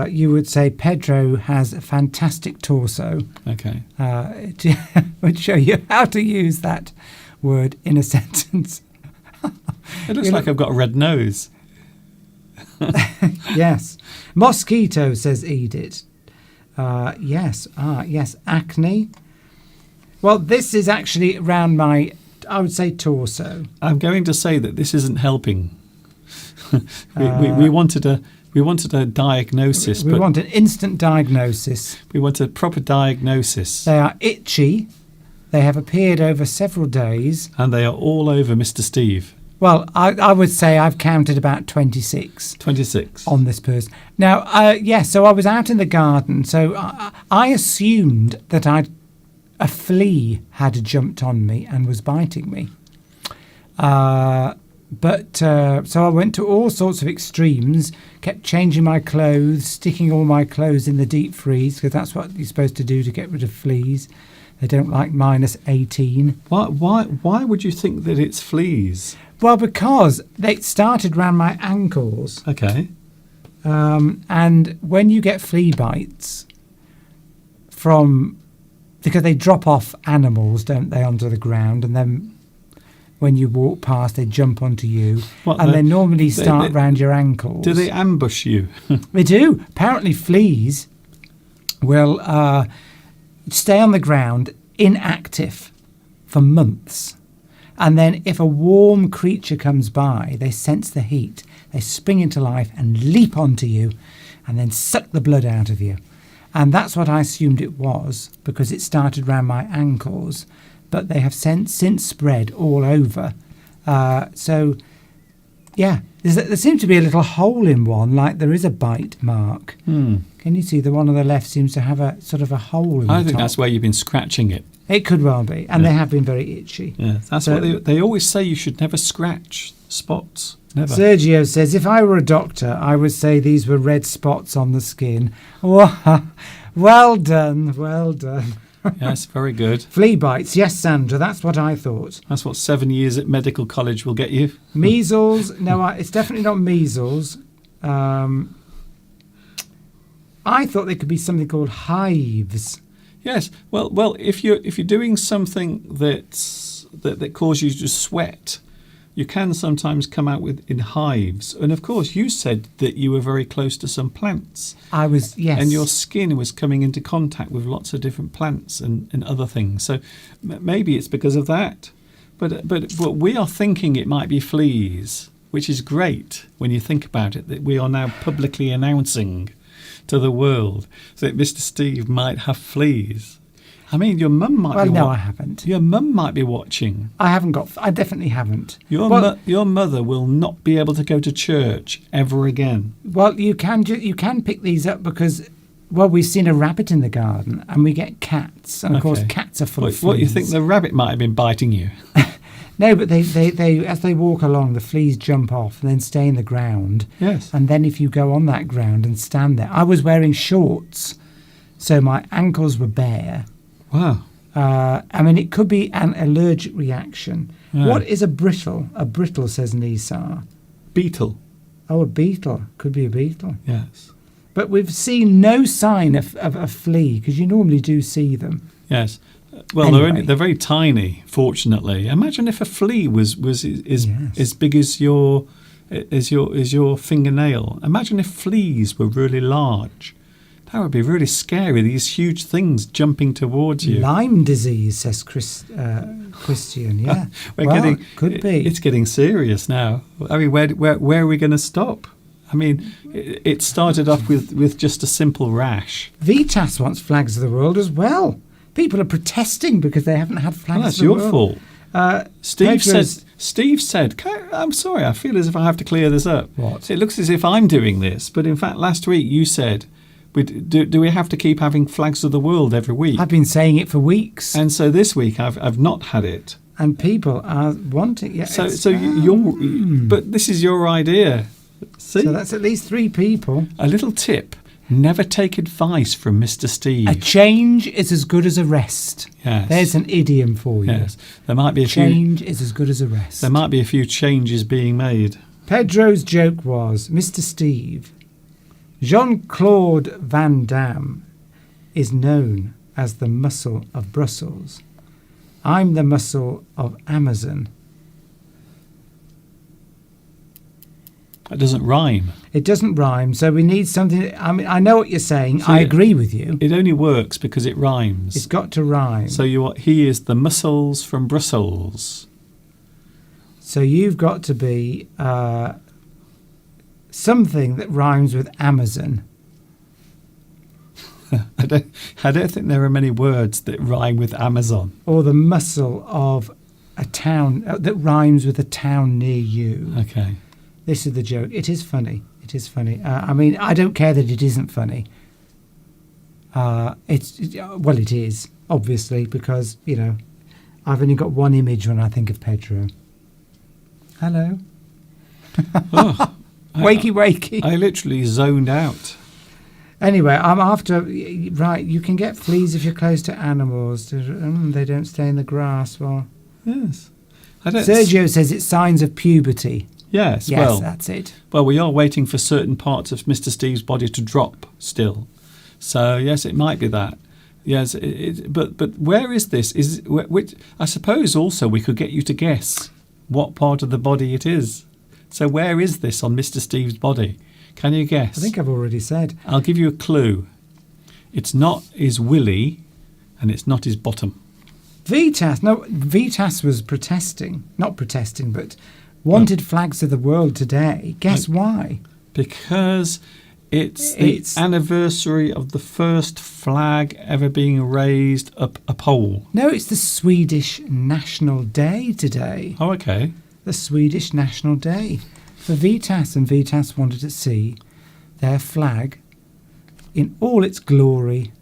you would say Pedro has a fantastic torso. Okay. It would show you how to use that word in a sentence. It looks like I've got a red nose. Yes. Mosquito, says Edith. Yes. Yes. Acne. Well, this is actually around my, I would say, torso. I'm going to say that this isn't helping. we wanted a diagnosis, We but want an instant diagnosis. we want a proper diagnosis, They are itchy. They have appeared over several days. and they are all over Mr. Steve. Well, I would say I've counted about 26 26. on this person. Now, so I was out in the garden, so I assumed that a flea had jumped on me and was biting me. So I went to all sorts of extremes, kept changing my clothes, sticking all my clothes in the deep freeze, because that's what you're supposed to do to get rid of fleas. They don't like -18. Why would you think that it's fleas? Well, because they started around my ankles. Okay. And when you get flea bites because they drop off animals, don't they, onto the ground, and then when you walk past, they jump onto you, they normally start around your ankles. Do they ambush you? They do. Apparently, fleas will stay on the ground inactive for months. And then if a warm creature comes by, they sense the heat, they spring into life and leap onto you and then suck the blood out of you. And that's what I assumed it was, because it started around my ankles, but they have since spread all over. So, yeah, there seems to be a little hole in one, like there is a bite mark. Can you see the one on the left seems to have a sort of a hole in the top? I think that's where you've been scratching it. It could well be, and they have been very itchy. Yeah, that's what they always say. You should never scratch spots. Never. Sergio says, if I were a doctor, I would say these were red spots on the skin. Well done, well done. Yes, very good. Flea bites, yes, Sandra, that's what I thought. That's what 7 years at medical college will get you. Measles, no, it's definitely not measles. I thought there could be something called hives. Yes. Well, if you're doing something that causes you to sweat, you can sometimes come out in hives. And of course, you said that you were very close to some plants. I was, yes. And your skin was coming into contact with lots of different plants and other things. So maybe it's because of that. But we are thinking it might be fleas, which is great when you think about it, that we are now publicly announcing to the world that Mr. Steve might have fleas. I mean, your mum might be no, I haven't. Your mum might be watching. I definitely haven't. Your mother will not be able to go to church ever again. Well, you can pick these up because, well, we've seen a rabbit in the garden and we get cats. And, of course, cats are full of fleas. What, you think the rabbit might have been biting you? No, but they as they walk along, the fleas jump off and then stay in the ground. Yes. And then if you go on that ground and stand there, I was wearing shorts, so my ankles were bare. Wow. I mean, it could be an allergic reaction. Yeah. What is a brittle? A brittle, says Nisar. Beetle. Oh, a beetle. Could be a beetle. Yes. But we've seen no sign of a flea, because you normally do see them. Yes. Well, Anyway. they're very tiny, fortunately. Imagine if a flea was Yes. as big as your fingernail. Imagine if fleas were really large. That would be really scary, these huge things jumping towards you. Lyme disease, says Christian, yeah. Could be. It's getting serious now. I mean, where are we going to stop? I mean, it started off with just a simple rash. Vitas wants flags of the world as well. People are protesting because they haven't had flags That's of the your world. fault. Steve said, I'm sorry, I feel as if I have to clear this up. What? It looks as if I'm doing this, but in fact, last week you said, do we have to keep having flags of the world every week? I've been saying it for weeks. And so this week I've not had it. And people are wanting... Yeah, But this is your idea. See? So that's at least 3 people. A little tip. Never take advice from Mr. Steve. A change is as good as a rest. Yes. There's an idiom for you. Yes. There might be a Change is as good as a rest. There might be a few changes being made. Pedro's joke was, Mr. Steve, Jean-Claude Van Damme is known as the muscle of Brussels. I'm the muscle of Amazon. It doesn't rhyme. It doesn't rhyme, so we need something. I mean, I know what you're saying. So I agree with you. It only works because it rhymes. It's got to rhyme. So he is the muscles from Brussels. So you've got to be something that rhymes with Amazon. I don't think there are many words that rhyme with Amazon. Or the muscle of a town that rhymes with a town near you. Okay. This is the joke. It is funny. It is funny. I mean, I don't care that it isn't funny. Well, it is, obviously, because, I've only got one image when I think of Pedro. Hello. Oh, wakey. I literally zoned out. Anyway, I'm after... Right, you can get fleas if you're close to animals. They don't stay in the grass. Well, Yes. Sergio says it's signs of puberty. Yes, Yes, well, that's it. Well, we are waiting for certain parts of Mr. Steve's body to drop still. So, yes, it might be that. Yes, but where is this? Which I suppose also we could get you to guess what part of the body it is. So where is this on Mr. Steve's body? Can you guess? I think I've already said. I'll give you a clue. It's not his willy and it's not his bottom. Vitas was protesting. Not protesting, but wanted flags of the world today. Guess why? Because it's the anniversary of the first flag ever being raised up a pole. No, it's the Swedish National Day today. Oh, okay. The Swedish National Day for Vitas, and Vitas wanted to see their flag in all its glory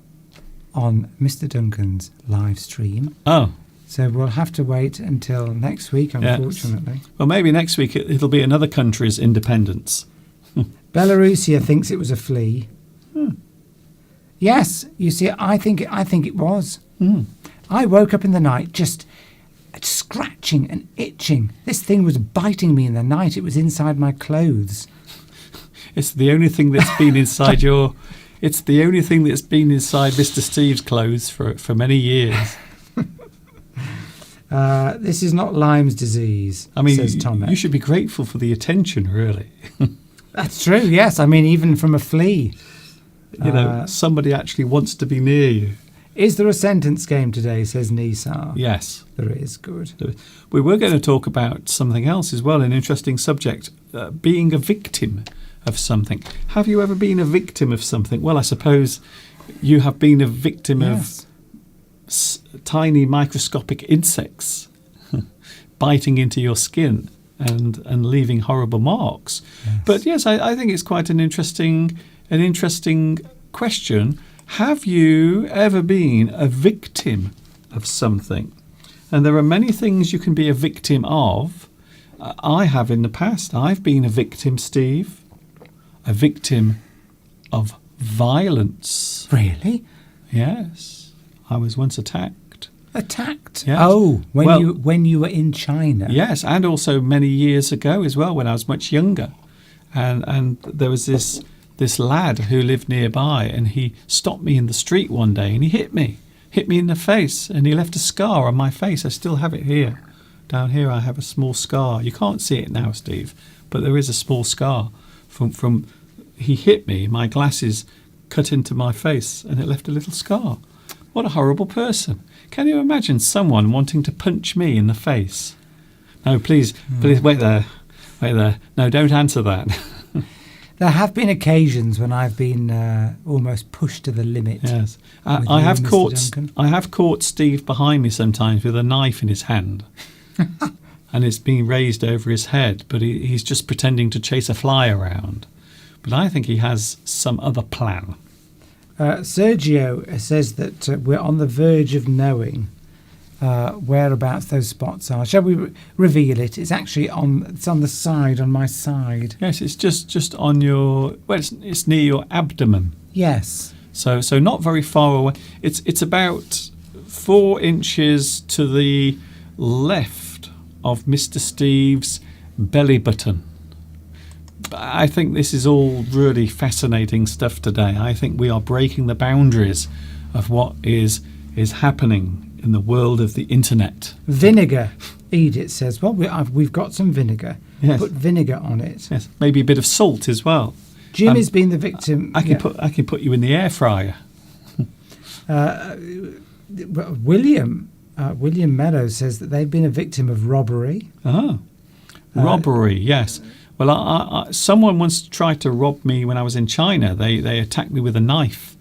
on Mr. Duncan's live stream. Oh. So we'll have to wait until next week, unfortunately. Yes. Well, maybe next week it'll be another country's independence. Belarusia thinks it was a flea. Yes, you see, I think it was. I woke up in the night just scratching and itching. This thing was biting me in the night. It was inside my clothes. It's the only thing that's been inside your... It's the only thing that's been inside Mr. Steve's clothes for many years. This is not Lyme's disease, says Tom. You should be grateful for the attention, really. That's true, yes. I mean, even from a flea. Somebody actually wants to be near you. Is there a sentence game today, says Nisar? Yes. There is, good. We were going to talk about something else as well, an interesting subject, being a victim of something. Have you ever been a victim of something? Well, I suppose you have been a victim of tiny microscopic insects biting into your skin and leaving horrible marks. Yes. But yes, I think it's quite an interesting question. Have you ever been a victim of something? And there are many things you can be a victim of. I have in the past. I've been a victim, Steve. A victim of violence. Really? Yes. I was once attacked. Attacked? Yes. Oh, when you were in China. Yes, and also many years ago as well, when I was much younger. And there was this lad who lived nearby, and he stopped me in the street one day and he hit me in the face, and he left a scar on my face. I still have it here. Down here I have a small scar. You can't see it now, Steve, but there is a small scar from he hit me, my glasses cut into my face, and it left a little scar. What a horrible person. Can you imagine someone wanting to punch me in the face? No, please, wait there. No, don't answer that. There have been occasions when I've been almost pushed to the limit. Yes, I have caught Steve behind me sometimes with a knife in his hand, and it's being raised over his head, but he's just pretending to chase a fly around. But I think he has some other plan. Sergio says that we're on the verge of knowing whereabouts those spots are. Shall we reveal it? It's actually it's on the side, on my side. Yes, it's just on your. Well, it's near your abdomen. Yes. So not very far away. It's about 4 inches to the left of Mr. Steve's belly button. I think this is all really fascinating stuff today. I think we are breaking the boundaries of what is happening in the world of the internet. Vinegar, Edith says. Well, we've got some vinegar. Yes. Put vinegar on it. Yes, maybe a bit of salt as well. Jim has been the victim. I can put you in the air fryer. William Meadows says that they've been a victim of robbery. Robbery, yes. Well, I someone once tried to rob me when I was in China. They attacked me with a knife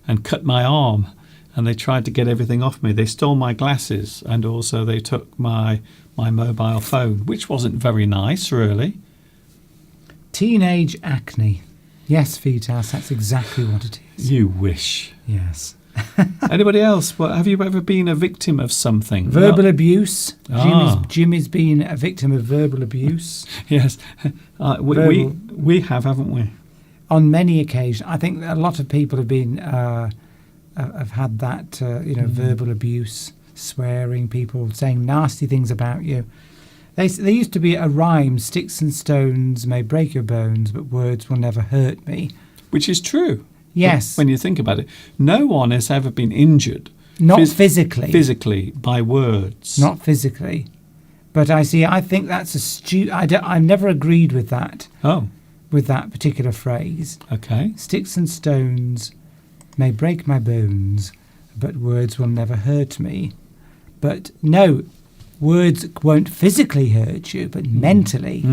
and cut my arm, and they tried to get everything off me. They stole my glasses, and also they took my mobile phone, which wasn't very nice, really. Teenage acne. Yes, Vitas, that's exactly what it is. You wish. Yes. Anybody else? Well, have you ever been a victim of something? Verbal abuse. Ah. Jim has been a victim of verbal abuse. Yes. We have, haven't we? On many occasions. I think a lot of people have been have had that, verbal abuse, swearing, people saying nasty things about you. There used to be a rhyme, sticks and stones may break your bones, but words will never hurt me. Which is true. Yes. When you think about it, no one has ever been injured. Not physically. Physically, by words. Not physically. But I think that's I've never agreed with that. Oh. With that particular phrase. Okay. Sticks and stones may break my bones, but words will never hurt me. But no, words won't physically hurt you, but mentally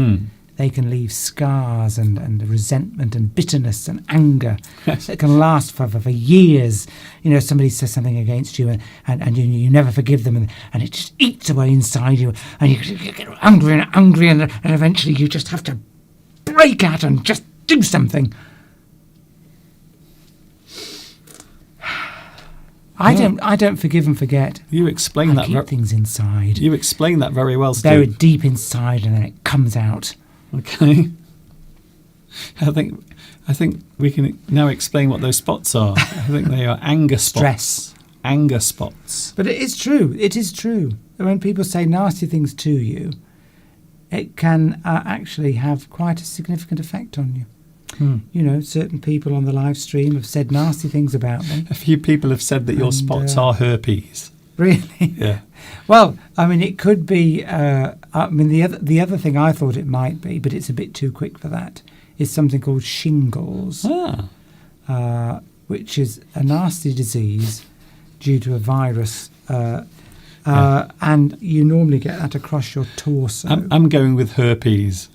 they can leave scars and resentment and bitterness and anger that can last for years. You know, somebody says something against you and you never forgive them and it just eats away inside you and you get angry and eventually you just have to break out and just do something. I don't forgive and forget. You explain that. I keep things inside. You explain that very well, Steve. Buried deep inside, and then it comes out. Okay. I think we can now explain what those spots are. I think they are anger spots. Stress. Anger spots. But it is true. It is true. When people say nasty things to you, it can actually have quite a significant effect on you. You know, certain people on the live stream have said nasty things about me. A few people have said that your spots are herpes. Really? Yeah. Well, I mean, it could be. The other thing I thought it might be, but it's a bit too quick for that, is something called shingles, which is a nasty disease due to a virus, and you normally get that across your torso. I'm going with herpes.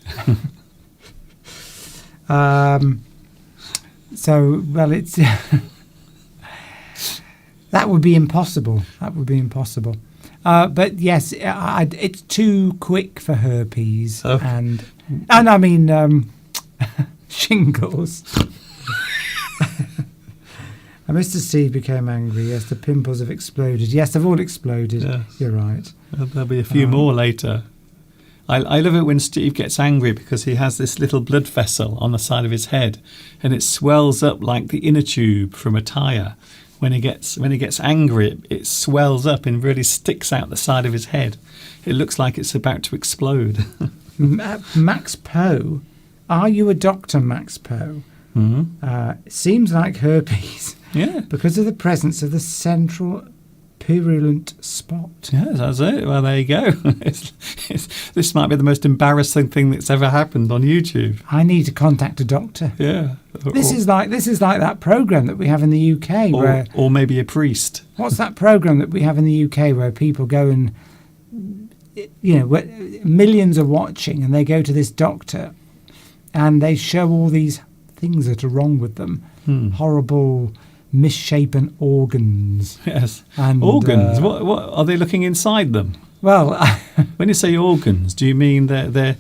It's that would be impossible. But yes, it's too quick for herpes and I mean shingles. And Mr. Steve became angry. Yes, the pimples have exploded. Yes, they've all exploded. Yes. You're right. There'll be a few more later. I love it when Steve gets angry because he has this little blood vessel on the side of his head and it swells up like the inner tube from a tyre. When he gets angry, it swells up and really sticks out the side of his head. It looks like it's about to explode. Max Poe, are you a doctor, Max Poe? Seems like herpes. Yeah. Because of the presence of the central purulent spot. Yes, that's it. Well, there you go. This might be the most embarrassing thing that's ever happened on YouTube. I need to contact a doctor. Yeah. This is like that program that we have in the UK, or maybe a priest. What's that program that we have in the UK where people go and, where millions are watching and they go to this doctor and they show all these things that are wrong with them, horrible misshapen organs. Yes. And, organs? What are they looking inside them? Well, when you say organs, do you mean their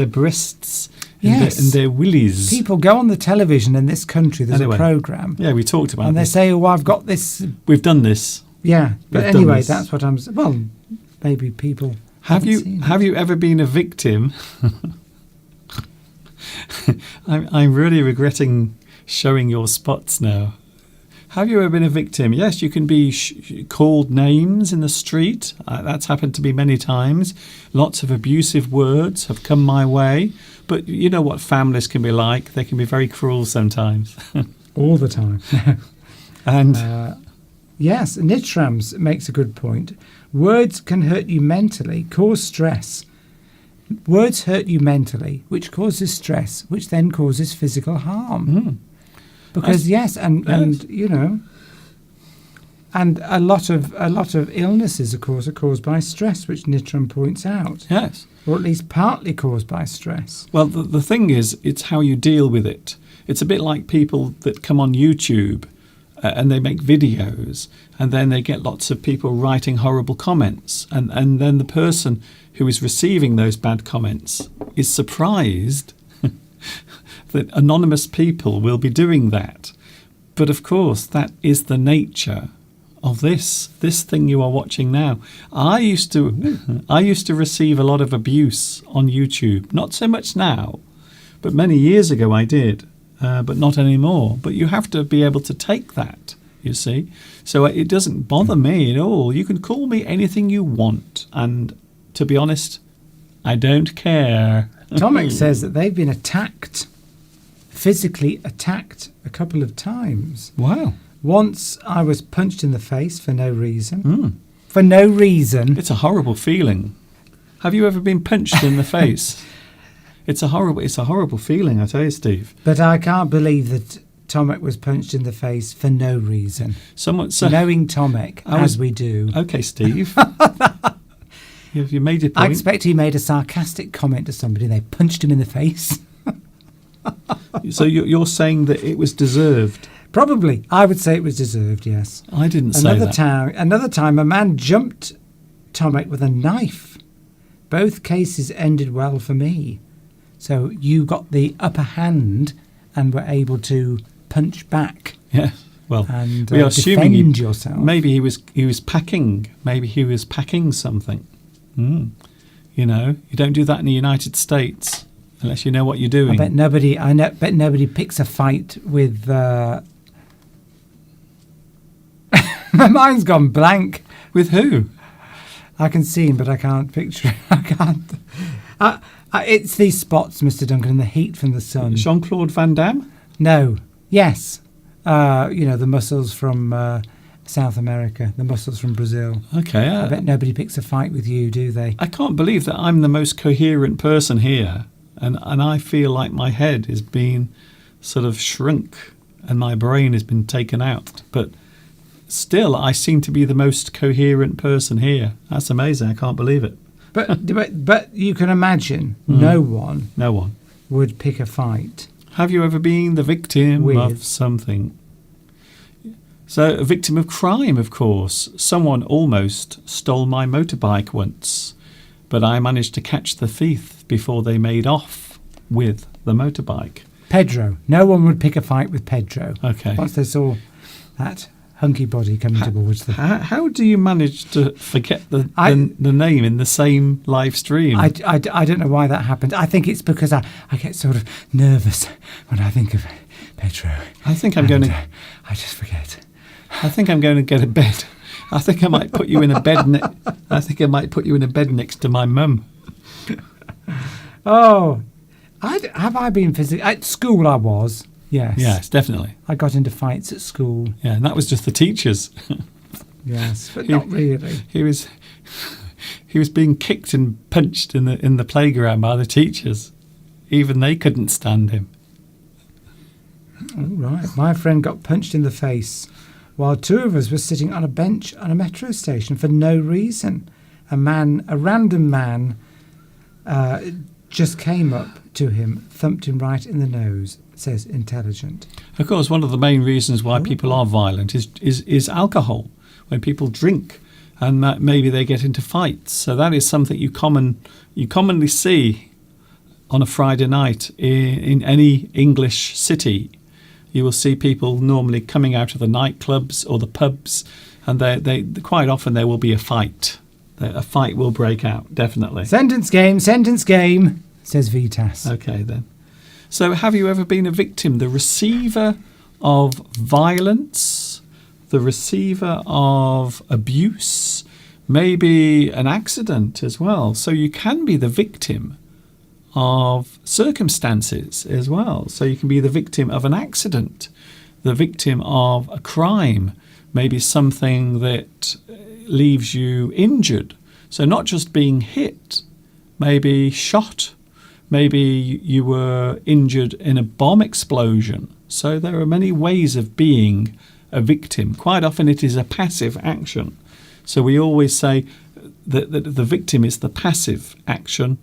breasts yes. and their willies? People go on the television in this country. There's a program. Yeah, we talked about and this. They say, "Oh, I've got this. We've done this. Yeah, but They've done anyway, this. that's what I'm. Well, maybe people Have haven't seen you it. ever been a victim? I'm really regretting showing your spots now. Have you ever been a victim? Yes, you can be called names in the street. That's happened to me many times. Lots of abusive words have come my way. But you know what families can be like. They can be very cruel sometimes. All the time. And Yes, Nitrams makes a good point. Words can hurt you mentally, cause stress. Words hurt you mentally, which causes stress, which then causes physical harm. Because Yes. and you know, and a lot of illnesses, of course, are caused by stress, which Nitram points out, yes. or at least partly caused by stress. Well, the thing is, it's how you deal with it. It's a bit like people that come on YouTube and they make videos and then they get lots of people writing horrible comments. And then the person who is receiving those bad comments is surprised that anonymous people will be doing that. But of course, that is the nature of this thing you are watching now. I used to receive a lot of abuse on YouTube. Not so much now, but many years ago I did, but not anymore. But you have to be able to take that, you see. So it doesn't bother me at all. You can call me anything you want. And to be honest, I don't care. Tomek says that they've been physically attacked a couple of times. Wow. Once I was punched in the face for no reason. For no reason. It's a horrible feeling. Have you ever been punched in the face? It's a horrible feeling, I tell you, Steve. But I can't believe that Tomek was punched in the face for no reason. Knowing Tomek, as we do. Okay, Steve. You made your I point. expect he made a sarcastic comment to somebody and they punched him in the face. So you're saying that it was deserved? Probably. I would say it was deserved, yes. I didn't say that. Another time, a man jumped Tomek with a knife. Both cases ended well for me. So you got the upper hand and were able to punch back. Yeah. Well, and we are assuming defend yourself. Maybe he was packing. Maybe he was packing something. You know, you don't do that in the United States unless you know what you're doing. Bet nobody picks a fight with. My mind's gone blank. With who? I can see him, but I can't picture him. I can't. It's these spots, Mr. Duncan, and the heat from the sun. Jean-Claude Van Damme? No. Yes. The muscles from South America, the muscles from Brazil. Okay. I bet nobody picks a fight with you, do they? I can't believe that I'm the most coherent person here, and I feel like my head is being sort of shrunk and my brain has been taken out. But still, I seem to be the most coherent person here. That's amazing. I can't believe it. But you can imagine no one would pick a fight. Have you ever been the victim of something? So, a victim of crime, of course. Someone almost stole my motorbike once, but I managed to catch the thief before they made off with the motorbike. Pedro. No one would pick a fight with Pedro. Okay. Once they saw that hunky body coming towards them. How do you manage to forget the name in the same live stream? I don't know why that happened. I think it's because I get sort of nervous when I think of Pedro. I think I'm going to... I just forget. I think I'm going to get a bed. I think I might put you in a bed. I think I might put you in a bed next to my mum. Oh, have I been physically at school? I was. Yes, definitely. I got into fights at school. Yeah, and that was just the teachers. Yes, but not really. He was being kicked and punched in the playground by the teachers. Even they couldn't stand him. All right. My friend got punched in the face while two of us were sitting on a bench on a metro station for no reason. A random man, just came up to him, thumped him right in the nose, says Intelligent. Of course, one of the main reasons why people are violent is alcohol. When people drink and maybe they get into fights. So that is something you commonly see on a Friday night in any English city. You will see people normally coming out of the nightclubs or the pubs, and they quite often there will be a fight. A fight will break out, definitely. Sentence game, says Vitas. Okay, then. So have you ever been a victim, the receiver of violence, the receiver of abuse, maybe an accident as well? So you can be the victim of circumstances as well. So you can be the victim of an accident, the victim of a crime, maybe something that leaves you injured. So not just being hit, maybe shot, maybe you were injured in a bomb explosion. So there are many ways of being a victim. Quite often it is a passive action. So we always say that the victim is the passive action,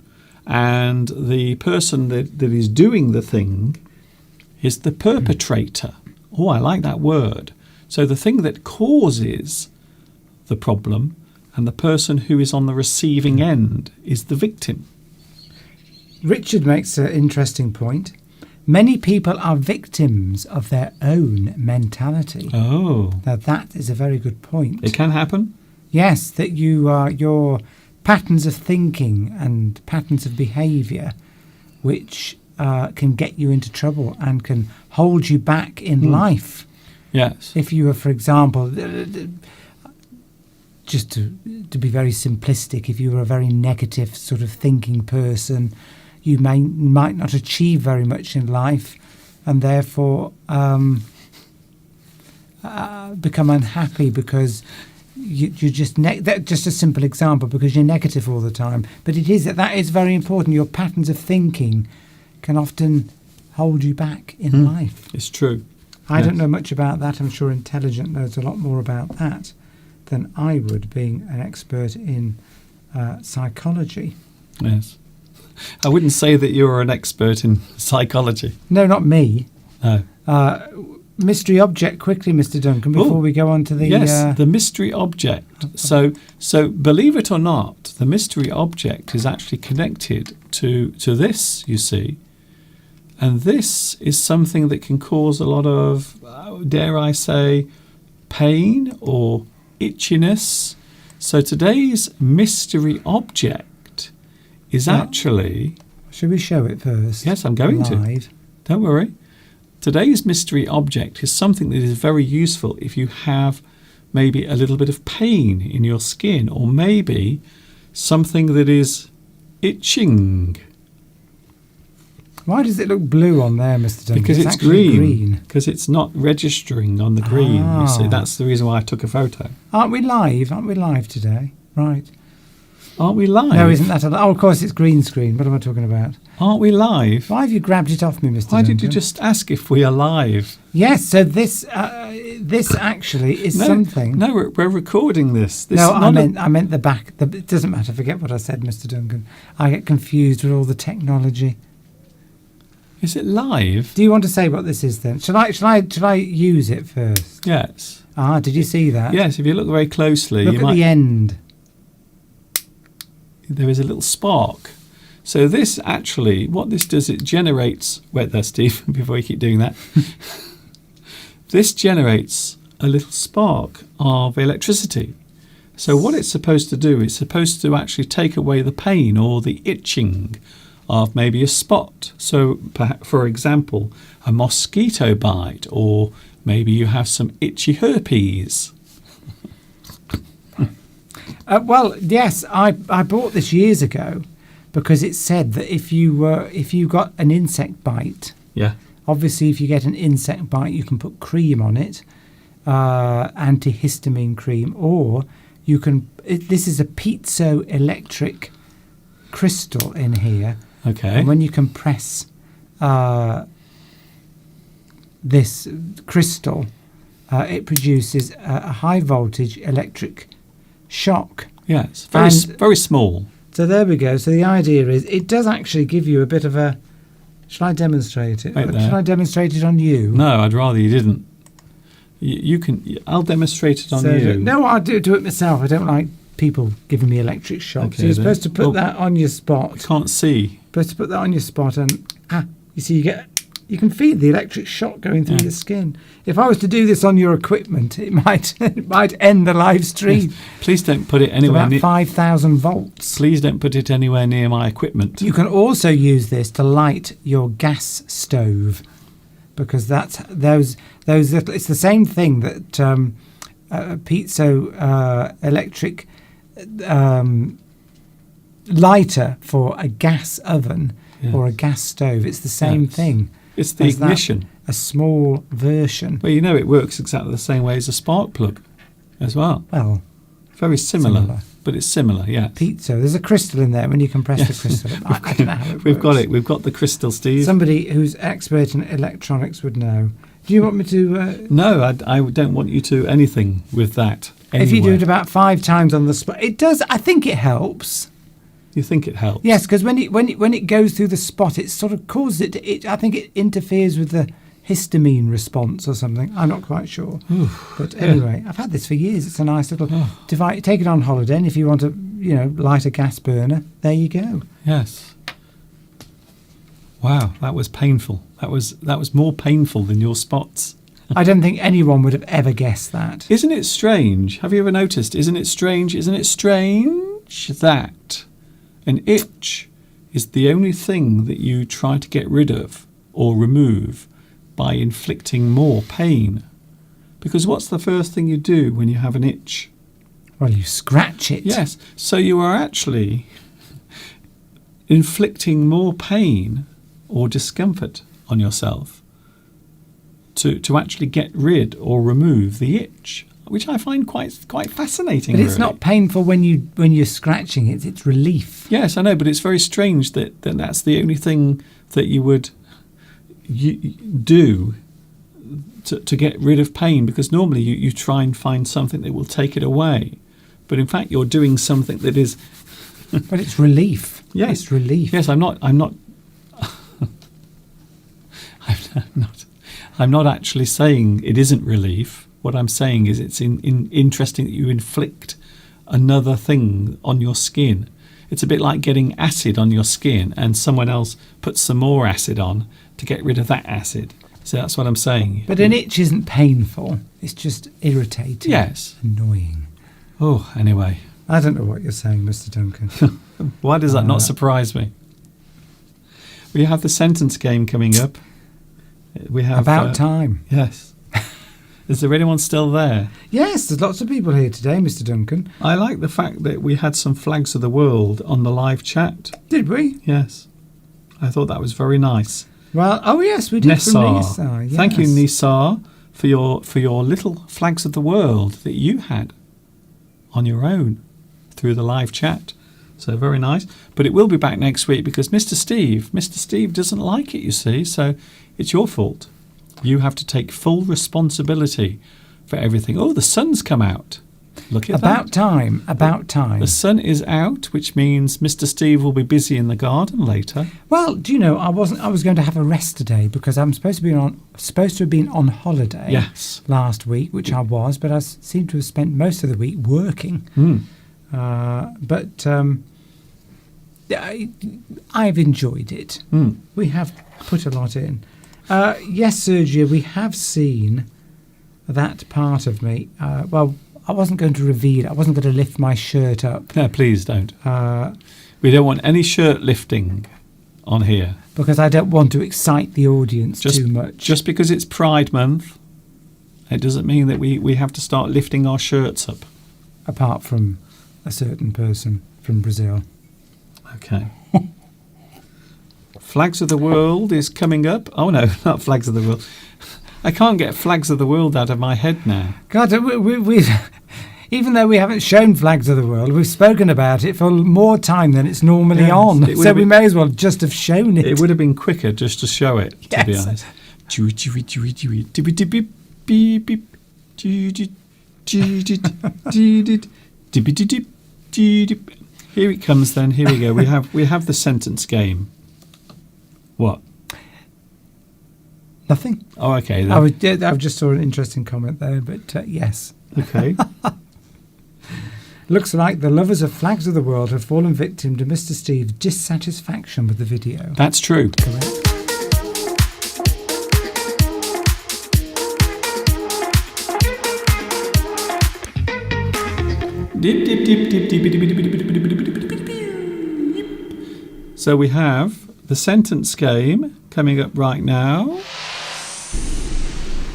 and the person that is doing the thing is the perpetrator. Oh, I like that word. So the thing that causes the problem and the person who is on the receiving end is the victim. Richard makes an interesting point. Many people are victims of their own mentality. Oh. Now that is a very good point. It can happen? Yes, that your patterns of thinking and patterns of behaviour which can get you into trouble and can hold you back in life. Yes. If you were, for example, just to be very simplistic, if you were a very negative sort of thinking person, you might not achieve very much in life, and therefore become unhappy because you're just that's just a simple example, because you're negative all the time. But it is that is very important. Your patterns of thinking can often hold you back in life. It's true. I don't know much about that. I'm sure Intelligent knows a lot more about that than I would, being an expert in psychology. Yes. I wouldn't say that you're an expert in psychology. No, not me. No. Mystery object, quickly, Mr. Duncan, before we go on to the... Yes, the mystery object. So believe it or not, the mystery object is actually connected to this, you see. And this is something that can cause a lot of, dare I say, pain or itchiness. So today's mystery object is actually... Should we show it first? Yes, I'm going live? to. Don't worry. Today's mystery object is something that is very useful if you have maybe a little bit of pain in your skin, or maybe something that is itching. Why does it look blue on there, Mr. Duncan? Because it's green. Because it's not registering on the green. You see, that's the reason why I took a photo. Aren't we live? Aren't we live today? Right. Aren't we live? No, isn't that... Oh, of course, it's green screen. What am I talking about? Aren't we live? Why have you grabbed it off me, Mr. Why Duncan? did you just ask if we are live? Yes, so this actually is something... No, we're recording this. I meant the back. It doesn't matter. Forget what I said, Mr. Duncan. I get confused with all the technology. Is it live? Do you want to say what this is then? Shall I use it first? Yes. Did you see that? Yes, if you look very closely... Look at the end. There is a little spark. So this actually, what this does, it generates... Wait there, Steve, before you keep doing that. This generates a little spark of electricity. So what it's supposed to do, it's supposed to actually take away the pain or the itching of maybe a spot. So, for example, a mosquito bite, or maybe you have some itchy herpes. Well, yes, I bought this years ago because it said that if you got an insect bite, obviously if you get an insect bite, you can put cream on it, antihistamine cream, or you can. This is a piezoelectric crystal in here. Okay. And when you compress this crystal, it produces a high voltage electric shock. Yes, very small. So there we go. So the idea is it does actually give you a bit of a... Shall I demonstrate it? Shall I demonstrate it on you? No, I'd rather you didn't. You can. I'll demonstrate it on you. No, I'll do it myself. I don't like people giving me electric shocks. Okay, so you're supposed to put that on your spot. I can't see. Supposed to put that on your spot, and you see, you get You can feel the electric shock going through your skin. If I was to do this on your equipment, it might end the live stream. Please don't put it It's anywhere about near. 5,000 volts. Please don't put it anywhere near my equipment. You can also use this to light your gas stove, because that's those little. It's the same thing that piezo electric lighter for a gas oven or a gas stove. It's the same thing. It's the as that, ignition. a small version. Well, you know, it works exactly the same way as a spark plug as well. Well, Very similar. But it's similar, yeah. piezo. There's a crystal in there when you compress the crystal. I don't know how it We've works. got it. We've got the crystal, Steve. Somebody who's expert in electronics would know. Do you want me to? No, I don't want you to anything with that. If you do anyway. it about 5 times on the spot, it does. I think it helps. You think it helps? Yes, because when it goes through the spot, it sort of causes it. I think it interferes with the histamine response or something. I'm not quite sure. But anyway, I've had this for years. It's a nice little device. Take it on holiday, and if you want to, light a gas burner, there you go. Yes. Wow, that was painful. That was more painful than your spots. I don't think anyone would have ever guessed that. Isn't it strange? Have you ever noticed? Isn't it strange? Isn't it strange that an itch is the only thing that you try to get rid of or remove by inflicting more pain? Because what's the first thing you do when you have an itch? Well, you scratch it. Yes. So you are actually inflicting more pain or discomfort on yourself to actually get rid or remove the itch, which I find quite fascinating. But it's really. not painful when you're scratching it. It's relief. Yes, I know, but it's very strange that that's the only thing that you would do to get rid of pain, because normally you try and find something that will take it away. But in fact, you're doing something that is... But it's relief. Yes. It's relief. Yes, I'm not I'm not actually saying it isn't relief. What I'm saying is it's interesting that you inflict another thing on your skin. It's a bit like getting acid on your skin and someone else puts some more acid on to get rid of that acid. So that's what I'm saying. But an itch isn't painful. It's just irritating. Yes. Annoying. Oh, anyway. I don't know what you're saying, Mr. Duncan. Why does that not surprise me? We have the sentence game coming up. We have About time. Yes. Is there anyone still there? Yes, there's lots of people here today, Mr. Duncan. I like the fact that we had some flags of the world on the live chat. Did we? Yes. I thought that was very nice. Well, oh yes, we did. Nessar. From Nessar, yes. Thank you, Nessar, for your little flags of the world that you had on your own through the live chat. So very nice. But it will be back next week because Mr. Steve doesn't like it, you see. So it's your fault. You have to take full responsibility for everything. Oh, the sun's come out. Look at that. About time. The sun is out, which means Mr. Steve will be busy in the garden later. Well, do you know, I was going to have a rest today because I'm supposed to have been on holiday Yes. last week, which I was, but I seem to have spent most of the week working. I've enjoyed it. We have put a lot in. Yes, Sergio, we have seen that part of me. Well, I wasn't going to reveal it. I wasn't going to lift my shirt up. No, please don't. We don't want any shirt lifting on here. Because I don't want to excite the audience too much. Just because it's Pride Month, it doesn't mean that we have to start lifting our shirts up. Apart from a certain person from Brazil. Okay. Flags of the World is coming up. Oh no, not Flags of the World. I can't get Flags of the World out of my head now. God, we even though we haven't shown Flags of the World, we've spoken about it for more time than it's normally Yes, on. it would So have we been- may as well just have shown it. It would have been quicker just to show it, to be Yes. honest. Here it comes then. Here we go. We have the sentence game. What? Nothing. Oh, okay. Then. I just saw an interesting comment there, but yes. Okay. Looks like the lovers of Flags of the World have fallen victim to Mr. Steve's dissatisfaction with the video. That's true. Correct. Dip, dip, dip, dip, dip, dip, dip, dip, dip, dip, dip, dip, dip, dip. So we have the sentence game coming up right now.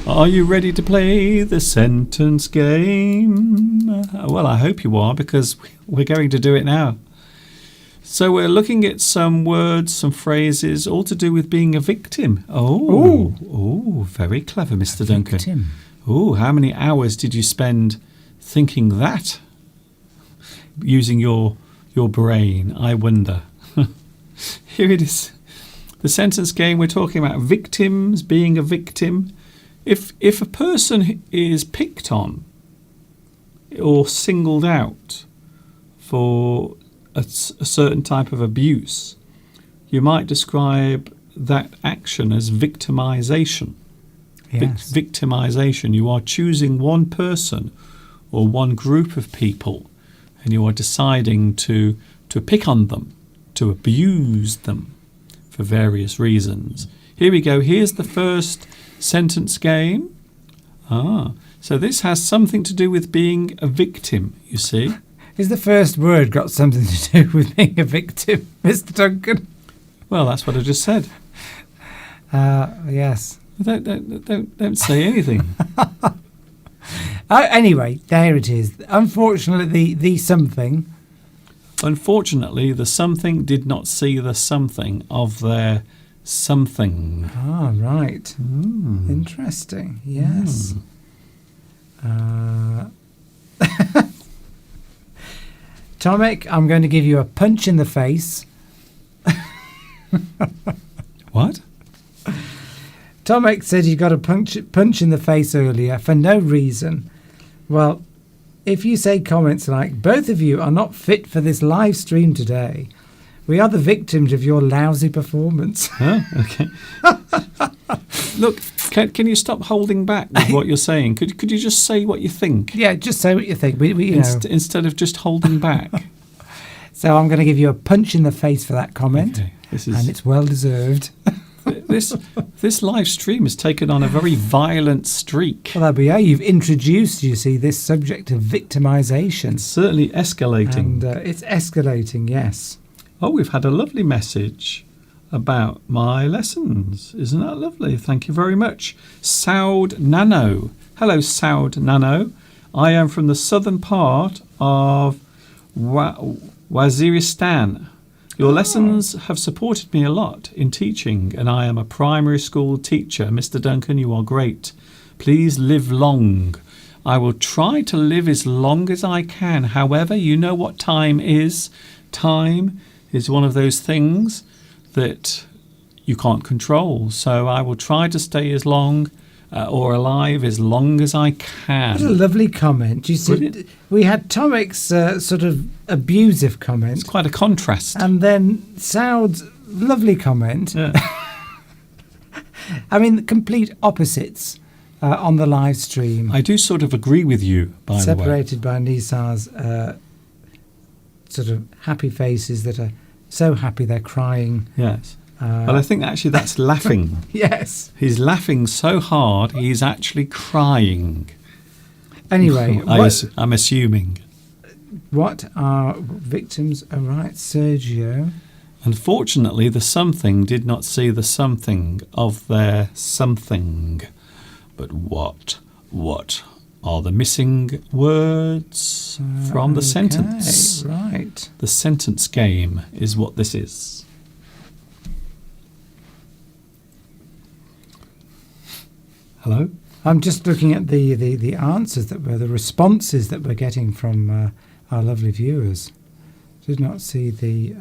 Are you ready to play the sentence game? Well, I hope you are, because we're going to do it now. So we're looking at some words, some phrases, all to do with being a victim. Oh, very clever, Mr. Duncan. Victim. Oh, how many hours did you spend thinking that? Using your brain, I wonder. Here it is. The sentence game, we're talking about victims, being a victim. If a person is picked on or singled out for a certain type of abuse, you might describe that action as victimization. Yes. Victimization. You are choosing one person or one group of people, and you are deciding to pick on them, to abuse them for various reasons. Here we go. Here's the first sentence game. So this has something to do with being a victim, you see. Is the first word got something to do with being a victim, Mr. Duncan? Well, that's what I just said. Yes. Don't say anything. Anyway, there it is. Unfortunately, the something. Unfortunately, the something did not see the something of their something. Ah, right. Interesting. Yes. Tomek, I'm going to give you a punch in the face. What? Tomek said you got a punch in the face earlier for no reason. Well, if you say comments like, both of you are not fit for this live stream today, we are the victims of your lousy performance. Oh, okay. Look, can you stop holding back with what you're saying? Could you just say what you think? Yeah, just say what you think. Instead of just holding back. So I'm going to give you a punch in the face for that comment. Okay, and it's well deserved. This live stream has taken on a very violent streak. Well, you've introduced, you see, this subject of victimization. It's certainly escalating. And it's escalating, yes. Oh, we've had a lovely message about my lessons. Isn't that lovely? Thank you very much. Saud Nano. Hello, Saud Nano. I am from the southern part of Waziristan. Your lessons have supported me a lot in teaching, and I am a primary school teacher. Mr. Duncan, you are great. Please live long. I will try to live as long as I can. However, you know what time is. Time is one of those things that you can't control. So I will try to stay as long or alive as long as I can. What a lovely comment. You see, we had Tomek's sort of abusive comment. It's quite a contrast. And then Saud's lovely comment. Yeah. I mean, complete opposites on the live stream. I do sort of agree with you, by the way. Separated by Nisar's sort of happy faces that are so happy they're crying. Yes. But I think actually that's laughing. Yes. He's laughing so hard he's actually crying. Anyway, I'm assuming. What are victims? Oh, right, Sergio. Unfortunately, the something did not see the something of their something. But what are the missing words from the sentence? Right. The sentence game is what this is. Hello? I'm just looking at the answers the responses that we're getting from our lovely viewers. Did not see the...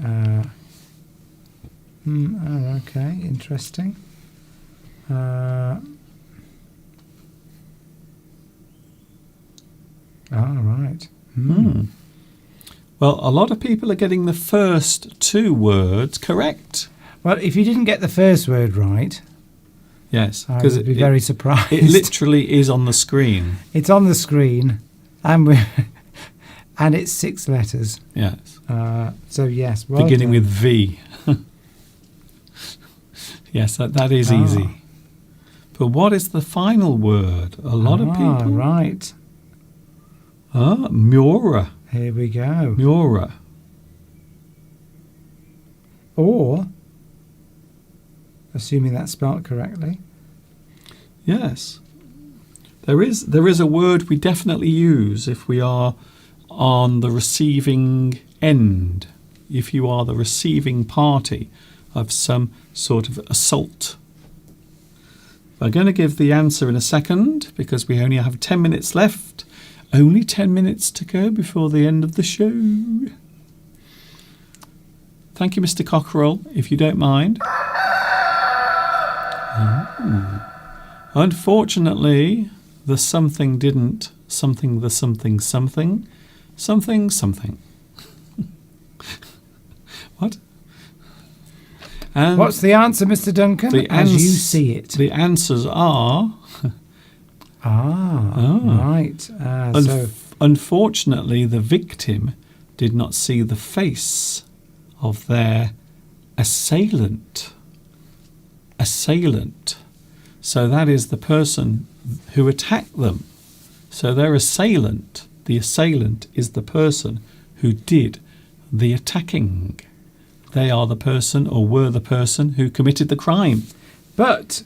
okay, interesting. Right. Well, a lot of people are getting the first two words correct. Well, if you didn't get the first word right, yes, I would be very surprised. It literally is on the screen. It's on the screen, and and it's 6 letters. Yes. So yes, well beginning done. with V. Yes, that is easy. But what is the final word? A lot of people. Right. Miura. Here we go. Miura. Or, assuming that's spelt correctly, Yes. There is a word we definitely use if we are on the receiving end, if you are the receiving party of some sort of assault. We're going to give the answer in a second because we only have 10 minutes left. Only 10 minutes to go before the end of the show. Thank you, Mr. Cockerell, if you don't mind. Ooh. Unfortunately, the something didn't. Something, the something, something. Something, something. What? And what's the answer, Mr. Duncan? As you see it. The answers are... Right. So Unfortunately, the victim did not see the face of their assailant. Assailant. So that is the person who attacked them. So their assailant, the assailant is the person who did the attacking. They are the person or were the person who committed the crime. But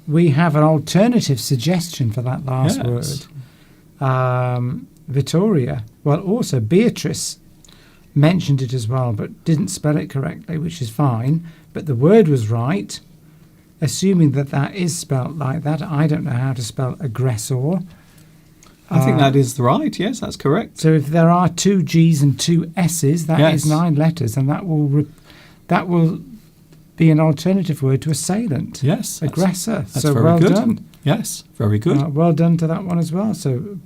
we have an alternative suggestion for that last Yes. word. Vittoria, well, also Beatrice mentioned it as well, but didn't spell it correctly, which is fine. But the word was right. Assuming that that is spelt like that, I don't know how to spell aggressor. I think that is right. Yes, that's correct. So if there are 2 G's and 2 S's, that Yes. is 9 letters, and that will be an alternative word to assailant. Yes. Aggressor. That's so very well good. done. Yes, very good. Well done to that one as well. So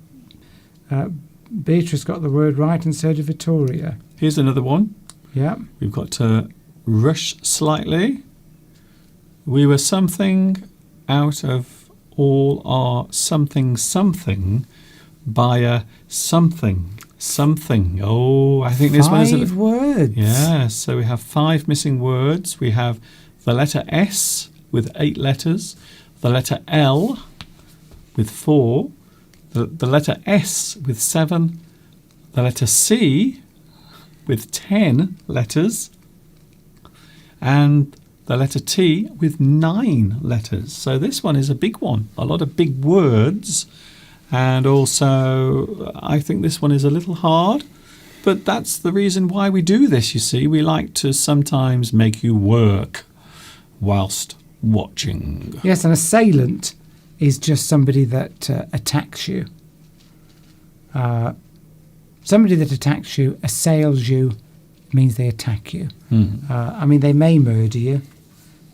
Beatrice got the word right, and so did Vittoria. Here's another one. Yeah. We've got to rush slightly. We were something out of all our something something by a something something. Oh, I think this one is 5 words. Yeah, so we have 5 missing words. We have the letter S with 8 letters, the letter L with 4, the letter S with 7, the letter C with 10 letters, and the letter T with 9 letters. So this one is a big one, a lot of big words. And also, I think this one is a little hard, but that's the reason why we do this, you see. We like to sometimes make you work whilst watching. Yes, an assailant is just somebody that attacks you. Somebody that attacks you, assails you, means they attack you. I mean, they may murder you,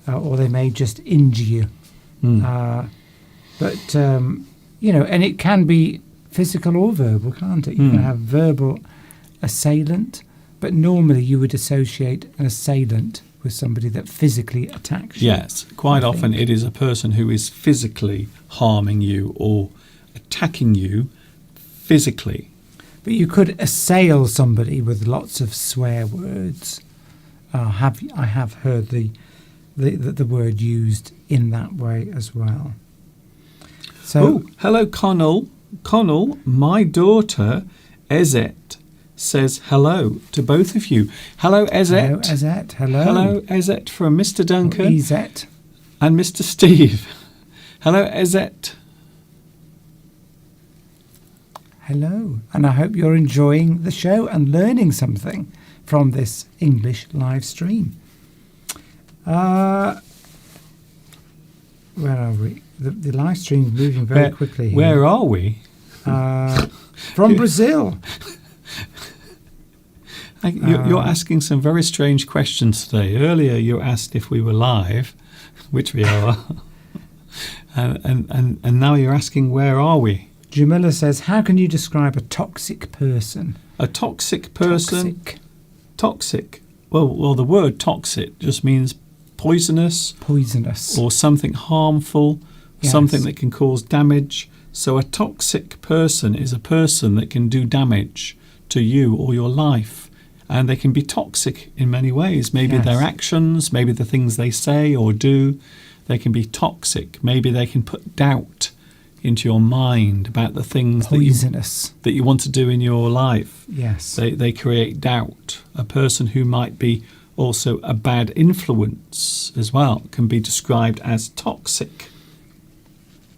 or they may just injure you. But and it can be physical or verbal, can't it? You can have verbal assailant, but normally you would associate an assailant with somebody that physically attacks you. Yes, quite often it is a person who is physically harming you or attacking you physically. But you could assail somebody with lots of swear words. I have heard the word used in that way as well. So, hello, Connell. Connell, my daughter, Ezet, says hello to both of you. Hello, Ezet. Hello, Ezet. Hello. Hello, Ezet from Mr. Duncan. Ezet. And Mr. Steve. Hello, Ezet. Hello. And I hope you're enjoying the show and learning something from this English live stream. Where are we? The live stream's moving very quickly here. Where are we? From Brazil. You're asking some very strange questions today. Earlier you asked if we were live, which we are. and now you're asking where are we? Jamila says, how can you describe a toxic person? A toxic person? Toxic. Well, the word toxic just means poisonous. Poisonous. Or something harmful, yes. Something that can cause damage. So a toxic person is a person that can do damage to you or your life. And they can be toxic in many ways. Maybe yes. their actions, maybe the things they say or do, they can be toxic. Maybe they can put doubt into your mind about the things Poisonous. that you want to do in your life. Yes. They create doubt. A person who might be also a bad influence as well can be described as toxic.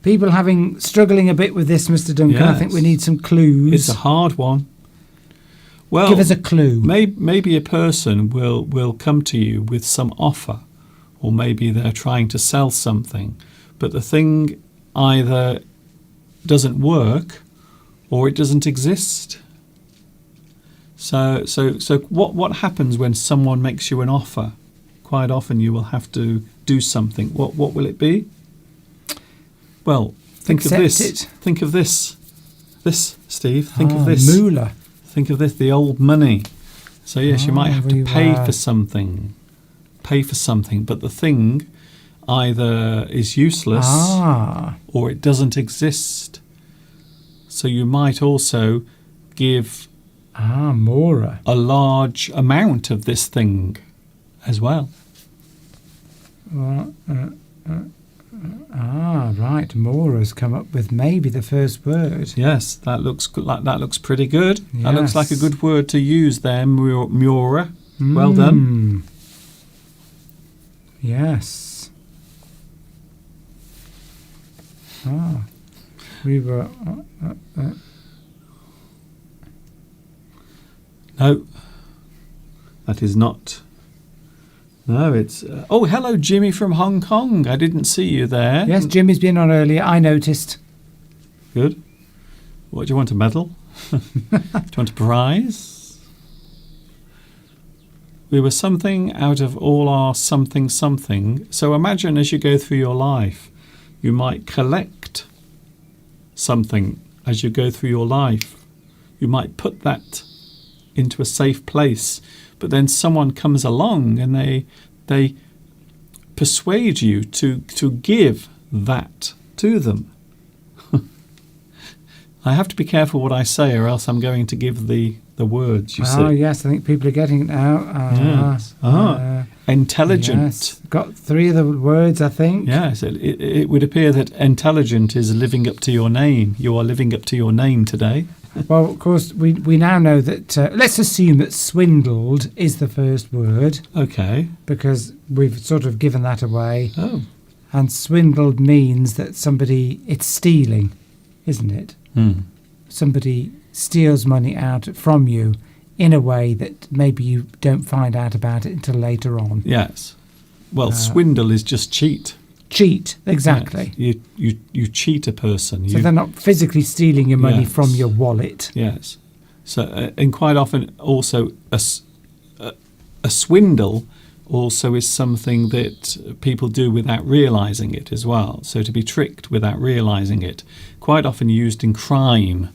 People struggling a bit with this, Mr. Duncan. I think we Yes. need some clues. It's a hard one. Well, Give us a clue. maybe a person will come to you with some offer, or maybe they're trying to sell something, but the thing either doesn't work or it doesn't exist. So what happens when someone makes you an offer? Quite often you will have to do something. What will it be? Well, think Accept of this. it. Think of this. This, Steve. Think of this. Moolah. Think of this, the old money. So yes, you might have to pay were. for something. Pay for something, but the thing either is useless or it doesn't exist. So you might also give Mora. a large amount of this thing as well. Right. Mora's come up with maybe the first word. Yes, that looks pretty good. That looks like a Yes. good word to use there, Mura. Well done. Yes. We were. No, that is not. No, it's. Oh, hello, Jimmy from Hong Kong. I didn't see you there. Yes, Jimmy's been on earlier. I noticed. Good. What do you want, a medal? Do you want a prize? We were something out of all our something. So imagine as you go through your life, you might collect something as you go through your life. You might put that into a safe place, but then someone comes along and they persuade you to give that to them. I have to be careful what I say, or else I'm going to give the words, you see. Yes, I think people are getting it now. Yes. Intelligent. Yes. Got 3 of the words, I think. Yes, it would appear that intelligent is living up to your name. You are living up to your name today. Well, of course, we now know that. Let's assume that swindled is the first word, Okay. because we've sort of given that away. Oh. And swindled means that it's stealing, isn't it? Somebody steals money out from you in a way that maybe you don't find out about it until later on. Yes. Well, swindle is just cheat. Cheat, exactly. Yes. You cheat a person. So they're not physically stealing your money Yes. from your wallet. Yes. So, and quite often also a swindle also is something that people do without realising it as well. So to be tricked without realising it, quite often used in crime,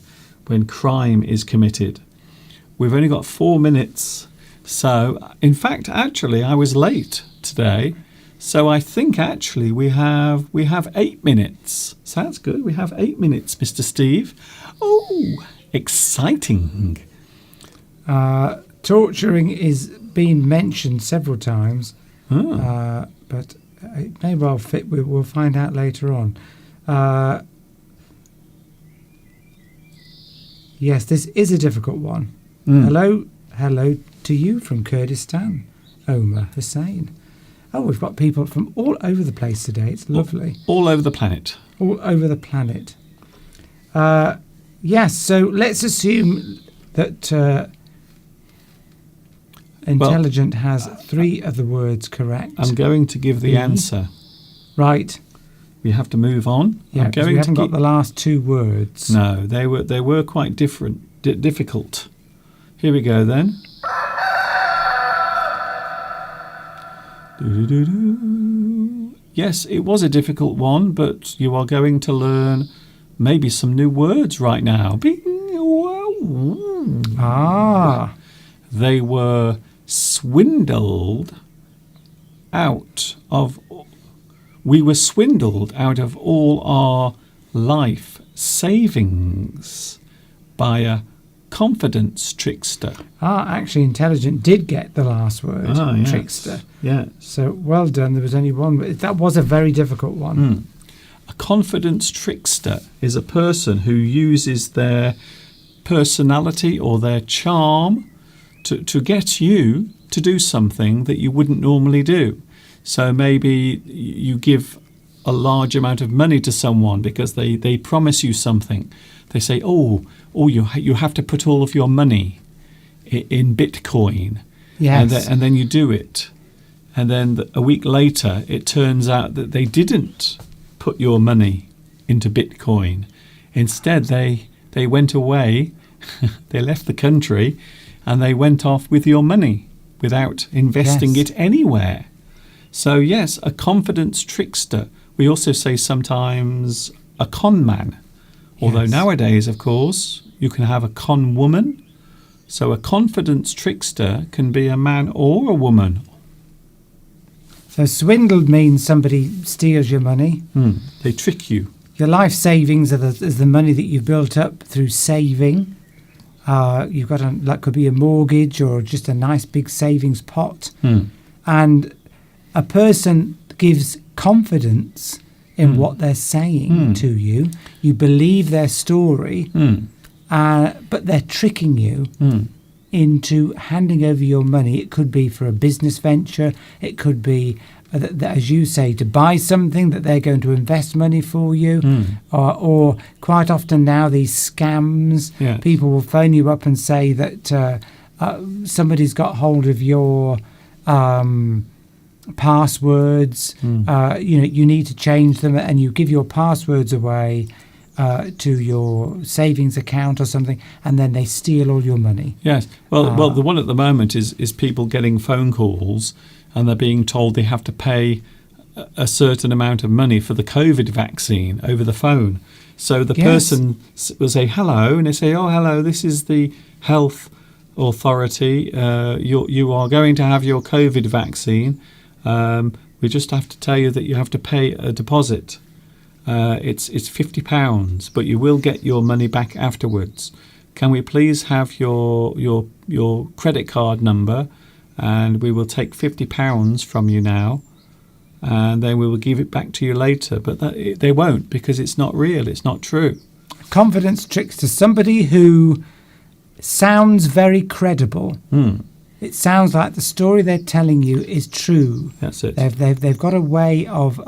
when crime is committed. We've only got 4 minutes. So, in fact, actually, I was late today. So I think actually we have 8 minutes. So that's good. We have 8 minutes, Mr. Steve. Oh, exciting. Torturing is being mentioned several times, but it may well fit. We'll find out later on. Yes, this is a difficult one. Hello to you from Kurdistan, Omar Hussain. Oh, we've got people from all over the place today. It's lovely. All over the planet. All over the planet. Yes, so let's assume that intelligent has 3 of the words correct. I'm going to give the answer. Right. We have to move on. Yeah, I'm because going we to haven't got the last 2 words. No, they were quite difficult. Here we go then. Doo-doo-doo-doo. Yes, it was a difficult one, but you are going to learn maybe some new words right now. Bing, wow. They were swindled out of. We were swindled out of all our life savings by a confidence trickster. Actually, intelligent did get the last word, trickster. Yeah. So well done. There was only one. That was a very difficult one. A confidence trickster is a person who uses their personality or their charm to get you to do something that you wouldn't normally do. So maybe you give a large amount of money to someone because they promise you something. They say, you have to put all of your money in Bitcoin. Yes. And then you do it. And then a week later, it turns out that they didn't put your money into Bitcoin. Instead, they went away, they left the country, and they went off with your money without investing it anywhere. So yes, a confidence trickster. We also say sometimes a con man. Although nowadays, of course, you can have a con woman. So a confidence trickster can be a man or a woman. So swindled means somebody steals your money. They trick you. Your life savings is the money that you've built up through saving. You've got that could be a mortgage or just a nice big savings pot. And a person gives confidence in what they're saying to you. You believe their story, but they're tricking you into handing over your money. It could be for a business venture. It could be, as you say, to buy something that they're going to invest money for you. Or quite often now, these scams, people will phone you up and say that somebody's got hold of your passwords. You need to change them, and you give your passwords away to your savings account or something, and then they steal all your money. Yes. Well, the one at the moment is people getting phone calls, and they're being told they have to pay a certain amount of money for the COVID vaccine over the phone. So the person will say hello, and they say, "Oh, hello, this is the health authority. You are going to have your COVID vaccine. We just have to tell you that you have to pay a deposit. It's £50, but you will get your money back afterwards. Can we please have your credit card number, and we will take £50 from you now, and then we will give it back to you later." But they won't, because it's not real. It's not true. Confidence trickster, somebody who sounds very credible. It sounds like the story they're telling you is true. That's it. They've got a way of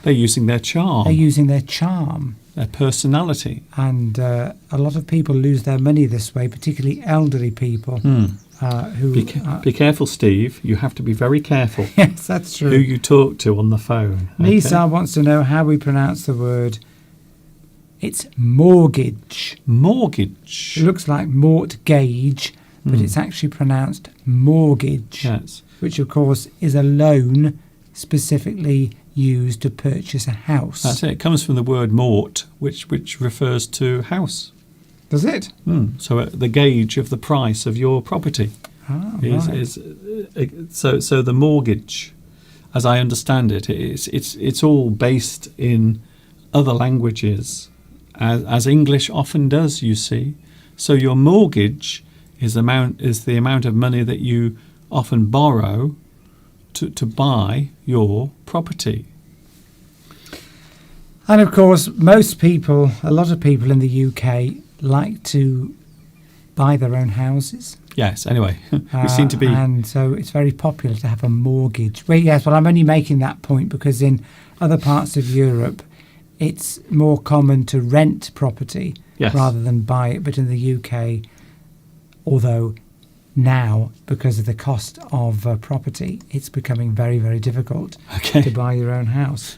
they're using their charm. They're using their charm, their personality, and a lot of people lose their money this way, particularly elderly people. Who be careful, Steve. You have to be very careful. Yes, that's true. Who you talk to on the phone. Nisa wants to know how we pronounce the word. It's mortgage. Mortgage. It looks like mortgage, but it's actually pronounced mortgage. Yes. Which, of course, is a loan specifically used to purchase a house. That's it. It comes from the word mort, which refers to house. Does it? So the gauge of the price of your property is so the mortgage, as I understand it, it's all based in other languages, as English often does. You see, so your mortgage is the amount of money that you often borrow to buy your property. And of course, a lot of people in the UK like to buy their own houses. Yes, anyway, we seem to be... And so it's very popular to have a mortgage. Well, yes, I'm only making that point because in other parts of Europe, it's more common to rent property rather than buy it. But in the UK, although now, because of the cost of property, it's becoming very, very difficult to buy your own house.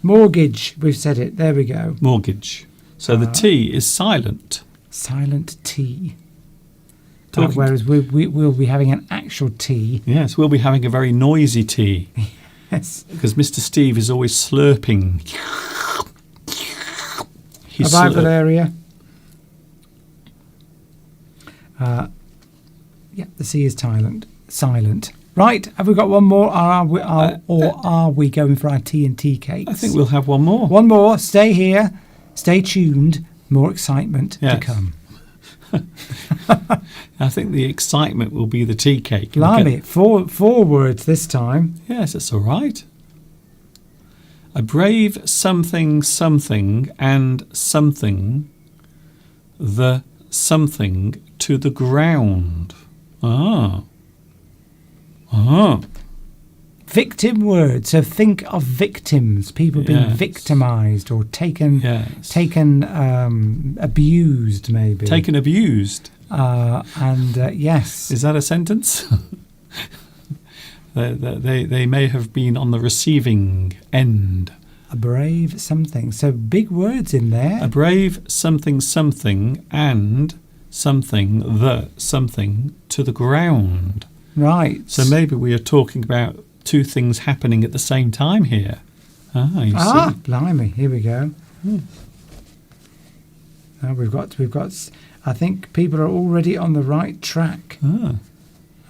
Mortgage, we've said it. There we go. Mortgage. So the T is silent. Silent T. Whereas we'll be having an actual T. Yes, we'll be having a very noisy T. Yes. Because Mr. Steve is always slurping. Have I got area? The C is silent. Right, have we got one more, or are we going for our tea and tea cakes? I think we'll have one more. One more. Stay here. Stay tuned. More excitement to come. I think the excitement will be the tea cake. Blimey, four words this time. Yes, that's all right. A brave something something and something the something to the ground. Ah. Victim word. So think of victims, people being Yes. victimized or taken, Yes. abused, maybe. Taken abused. Yes. Is that a sentence? They may have been on the receiving end. A brave something. So big words in there. A brave something something and something the something to the ground. Right. So maybe we are talking about two things happening at the same time here. You see. Blimey. Here we go. We've got. I think people are already on the right track.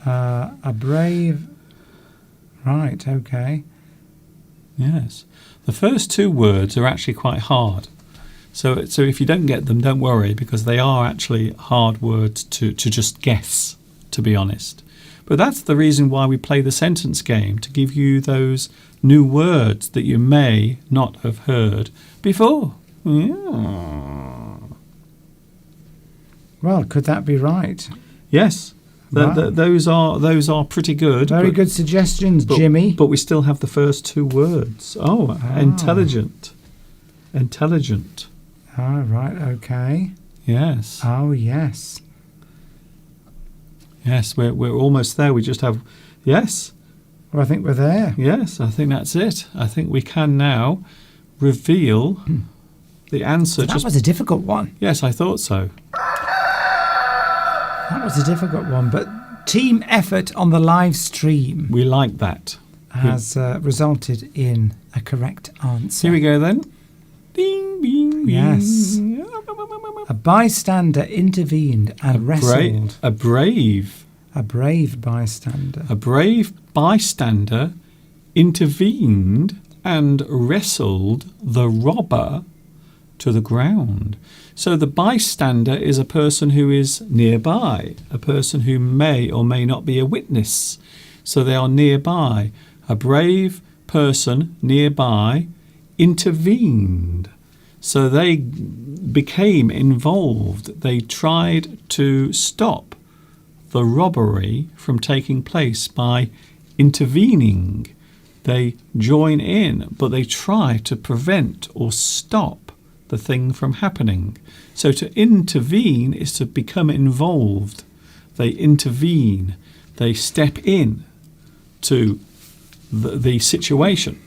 A brave. Right. Okay. Yes. The first two words are actually quite hard. So if you don't get them, don't worry, because they are actually hard words to just guess, to be honest. But that's the reason why we play the sentence game, to give you those new words that you may not have heard before. Yeah. Well, could that be right? Yes. Wow. Those are pretty good. Very good suggestions, Jimmy. But we still have the first two words. Intelligent. Intelligent. Right, okay. Yes. Oh, yes. Yes, we're almost there. We just have... Yes. Well, I think we're there. Yes, I think that's it. I think we can now reveal the answer. That was a difficult one. Yes, I thought so. That was a difficult one, but team effort on the live stream We like that. has resulted in a correct answer. Here we go then. Ding, bing, Yes. bing. A bystander intervened and wrestled. A brave bystander. A brave bystander intervened and wrestled the robber to the ground. So the bystander is a person who is nearby, a person who may or may not be a witness. So they are nearby. A brave person nearby intervened. So they became involved. They tried to stop the robbery from taking place by intervening. They join in, but they try to prevent or stop the thing from happening. So to intervene is to become involved. They intervene. They step in to the situation.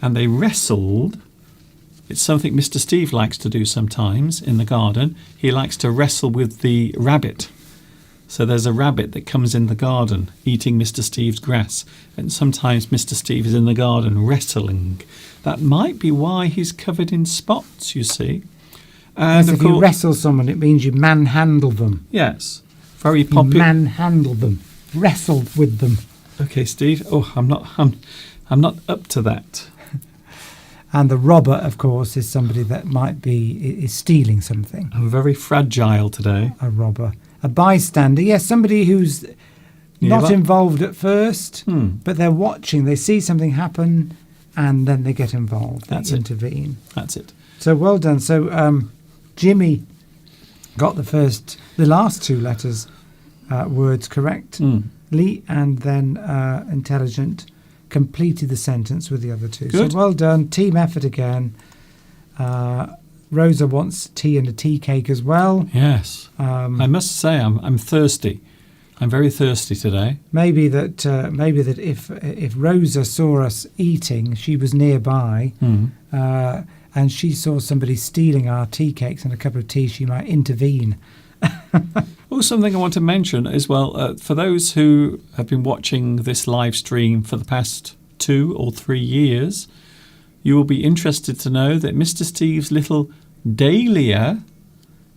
And they wrestled. It's something Mr. Steve likes to do sometimes in the garden. He likes to wrestle with the rabbit. So there's a rabbit that comes in the garden eating Mr. Steve's grass. And sometimes Mr. Steve is in the garden wrestling. That might be why he's covered in spots, you see. And If you wrestle someone, it means you manhandle them. Yes. Very You popular. manhandle them. Wrestle with them. Okay, Steve. Oh, I'm not up to that. And the robber, of course, is somebody that is stealing something. I'm very fragile today. A robber. A bystander, yes, somebody who's not Nearby. involved at first, Hmm. but they're watching. They see something happen, and then they get involved. That's they it. intervene. That's it. So well done. So Jimmy got the last two letters words correct. Lee and then intelligent completed the sentence with the other two. Good. So well done. Team effort again. Rosa wants tea and a tea cake as well. Yes. I must say I'm thirsty. I'm very thirsty today. Maybe that if Rosa saw us eating, she was nearby, and she saw somebody stealing our tea cakes and a cup of tea, she might intervene. Oh, something I want to mention as well, for those who have been watching this live stream for the past 2 or 3 years, you will be interested to know that Mr. Steve's little dahlia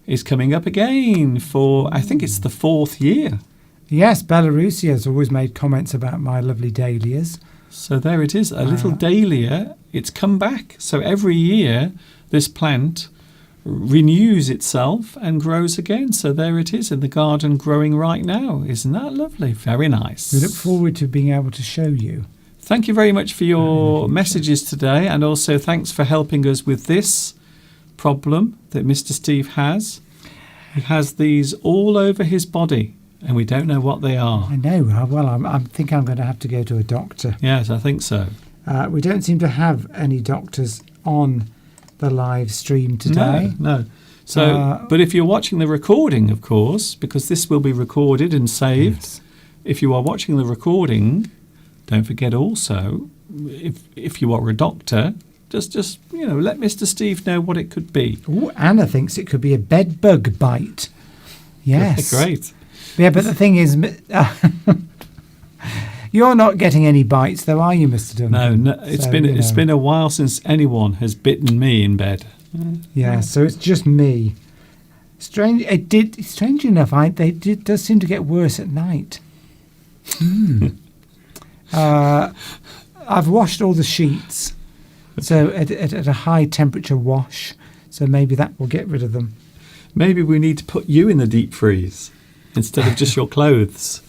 is coming up again for, I think it's the 4th year. Yes, Belarusia has always made comments about my lovely dahlias. So there it is, a little dahlia. It's come back. So every year this plant renews itself and grows again. So there it is in the garden growing right now. Isn't that lovely? Very nice. We look forward to being able to show you. Thank you very much for your messages today, and also thanks for helping us with this problem that Mr. Steve has. He has these all over his body, and we don't know what they are. I know. Well, I think I'm going to have to go to a doctor. Yes, I think so. We don't seem to have any doctors on the live stream today. No. So, but if you're watching the recording, of course, because this will be recorded and saved, Yes. if you are watching the recording, don't forget also, if you are a doctor, just let Mr. Steve know what it could be. Ooh, Anna thinks it could be a bed bug bite. Yes. Great. Yeah, but the thing is, you're not getting any bites, though, are you, Mr. Duncan? No, it's been a while since anyone has bitten me in bed. Yeah, so it's just me. Strange enough, it does seem to get worse at night. I've washed all the sheets, so at a high temperature wash, so maybe that will get rid of them. Maybe we need to put you in the deep freeze instead of just your clothes.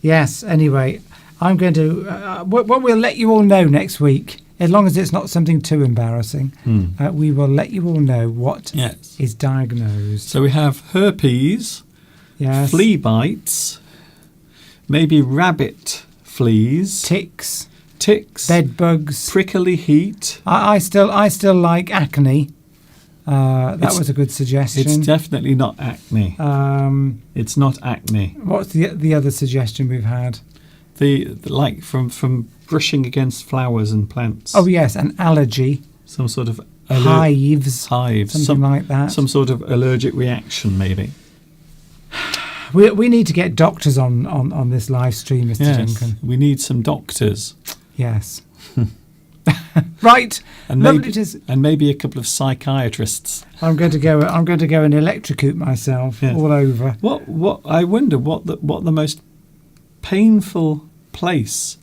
Yes, anyway, I'm going to... we'll let you all know next week. As long as it's not something too embarrassing, we will let you all know what is diagnosed. So we have herpes, Yes. flea bites, maybe rabbit fleas, Ticks, ticks, bed bugs. prickly heat. I still like acne. That was a good suggestion. It's definitely not acne. It's not acne. What's the other suggestion we've had? The like from brushing against flowers and plants. Oh yes, an allergy, Some sort of hives, something like that. Some sort of allergic reaction, maybe. We need to get doctors on this live stream, Mr. Yes, Duncan. we need some doctors. Yes. Right. And Lovely maybe, to and maybe a couple of psychiatrists. I'm going to go and electrocute myself all over. What I wonder what the most painful place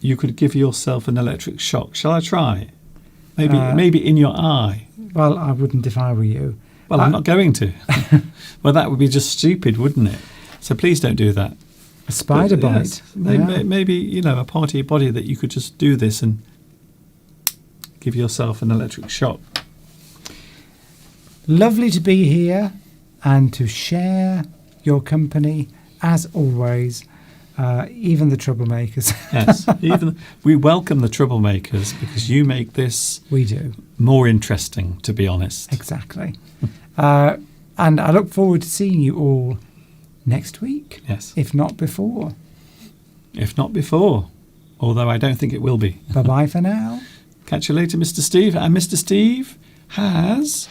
you could give yourself an electric shock. Shall I try? Maybe in your eye. Well, I wouldn't if I were you. Well, I'm not going to. Well, that would be just stupid, wouldn't it? So please don't do that. A spider But, bite. yes, maybe a part of your body that you could just do this and give yourself an electric shock. Lovely to be here and to share your company as always. Even the troublemakers. Yes, we welcome the troublemakers because you make this We do. more interesting, to be honest. Exactly. And I look forward to seeing you all next week. Yes, If not before. if not before, although I don't think it will be. Bye-bye for now. Catch you later, Mr. Steve. And Mr. Steve has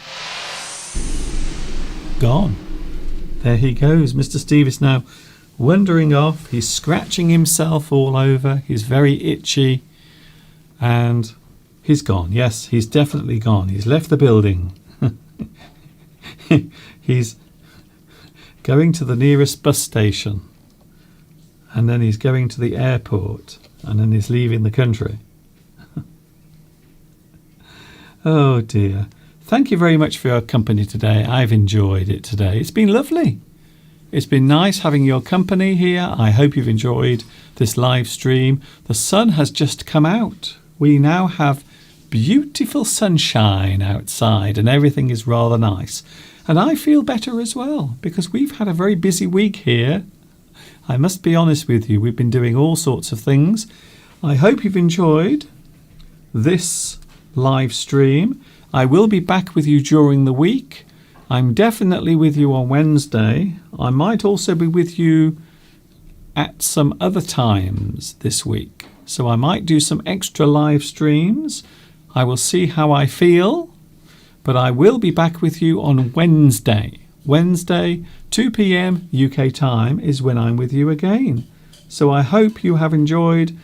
gone. There he goes. Mr. Steve is now wandering off. He's scratching himself all over. He's very itchy. And he's gone. Yes, he's definitely gone. He's left the building. He's going to the nearest bus station. And then he's going to the airport. And then he's leaving the country. Oh dear. Thank you very much for your company today. I've enjoyed it today. It's been lovely. It's been nice having your company here. I hope you've enjoyed this live stream. The sun has just come out. We now have beautiful sunshine outside and everything is rather nice. And I feel better as well because we've had a very busy week here. I must be honest with you. We've been doing all sorts of things. I hope you've enjoyed this live stream. I will be back with you during the week. I'm definitely with you on Wednesday. I might also be with you at some other times this week. So I might do some extra live streams. I will see how I feel. But I will be back with you on Wednesday. Wednesday, 2 p.m. UK time is when I'm with you again. So I hope you have enjoyed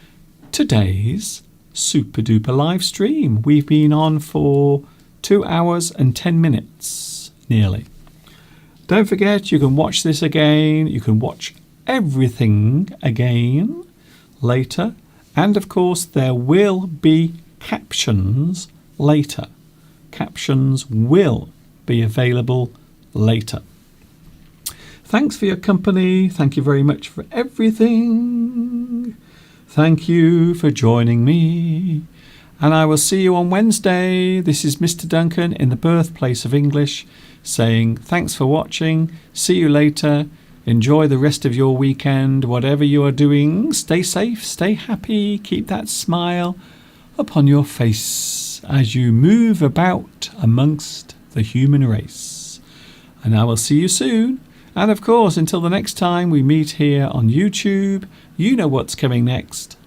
today's super duper live stream. We've been on for 2 hours and 10 minutes nearly. Don't forget you can watch this again. You can watch everything again later. And of course there will be captions later. Captions will be available later. Thanks for your company. Thank you very much for everything. Thank you for joining me. And I will see you on Wednesday. This is Mr. Duncan in the birthplace of English saying thanks for watching. See you later. Enjoy the rest of your weekend. Whatever you are doing, stay safe, stay happy. Keep that smile upon your face as you move about amongst the human race. And I will see you soon. And of course, until the next time we meet here on YouTube, you know what's coming next.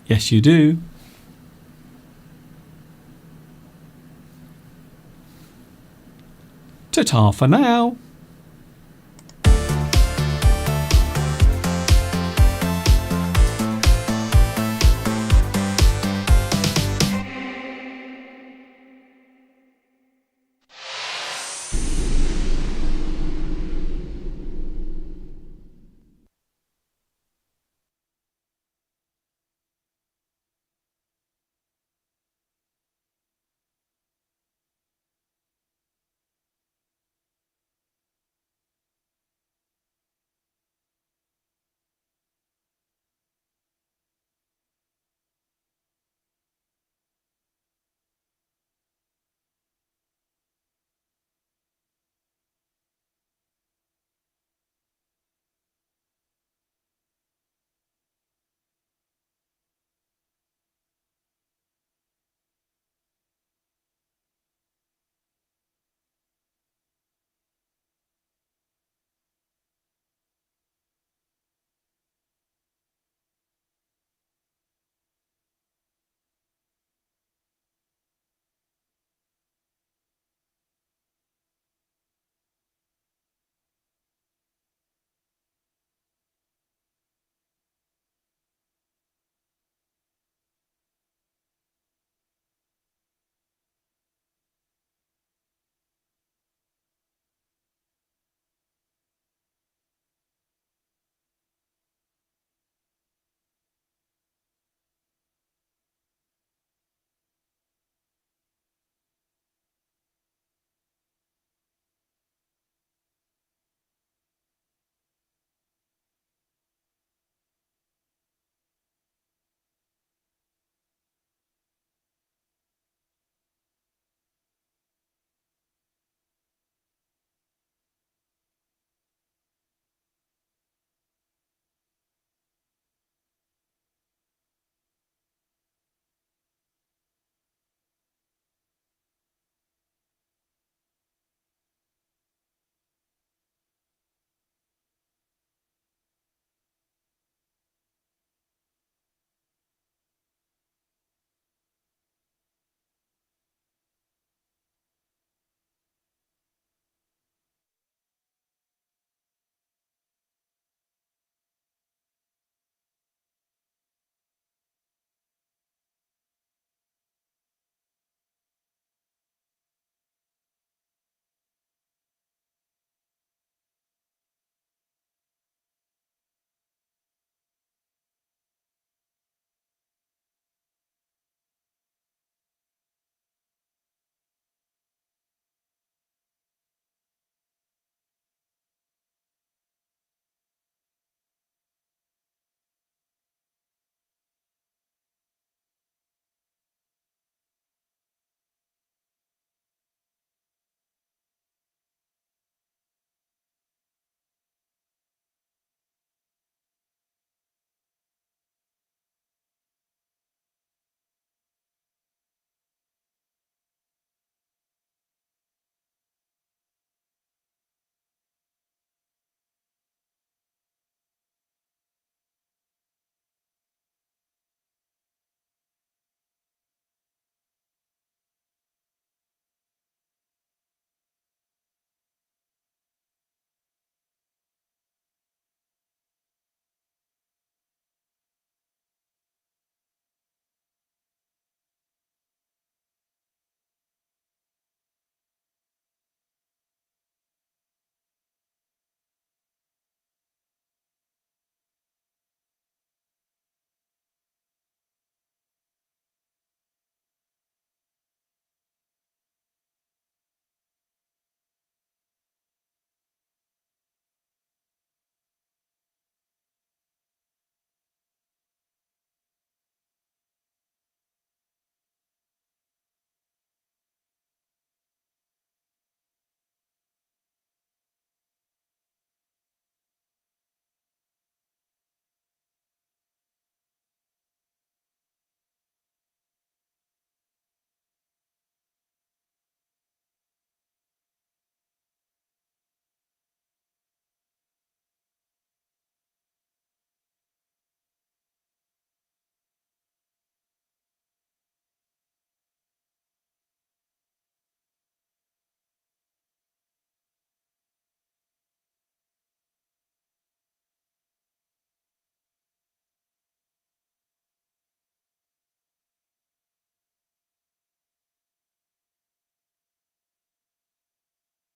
Yes, you do. Ta-ta for now.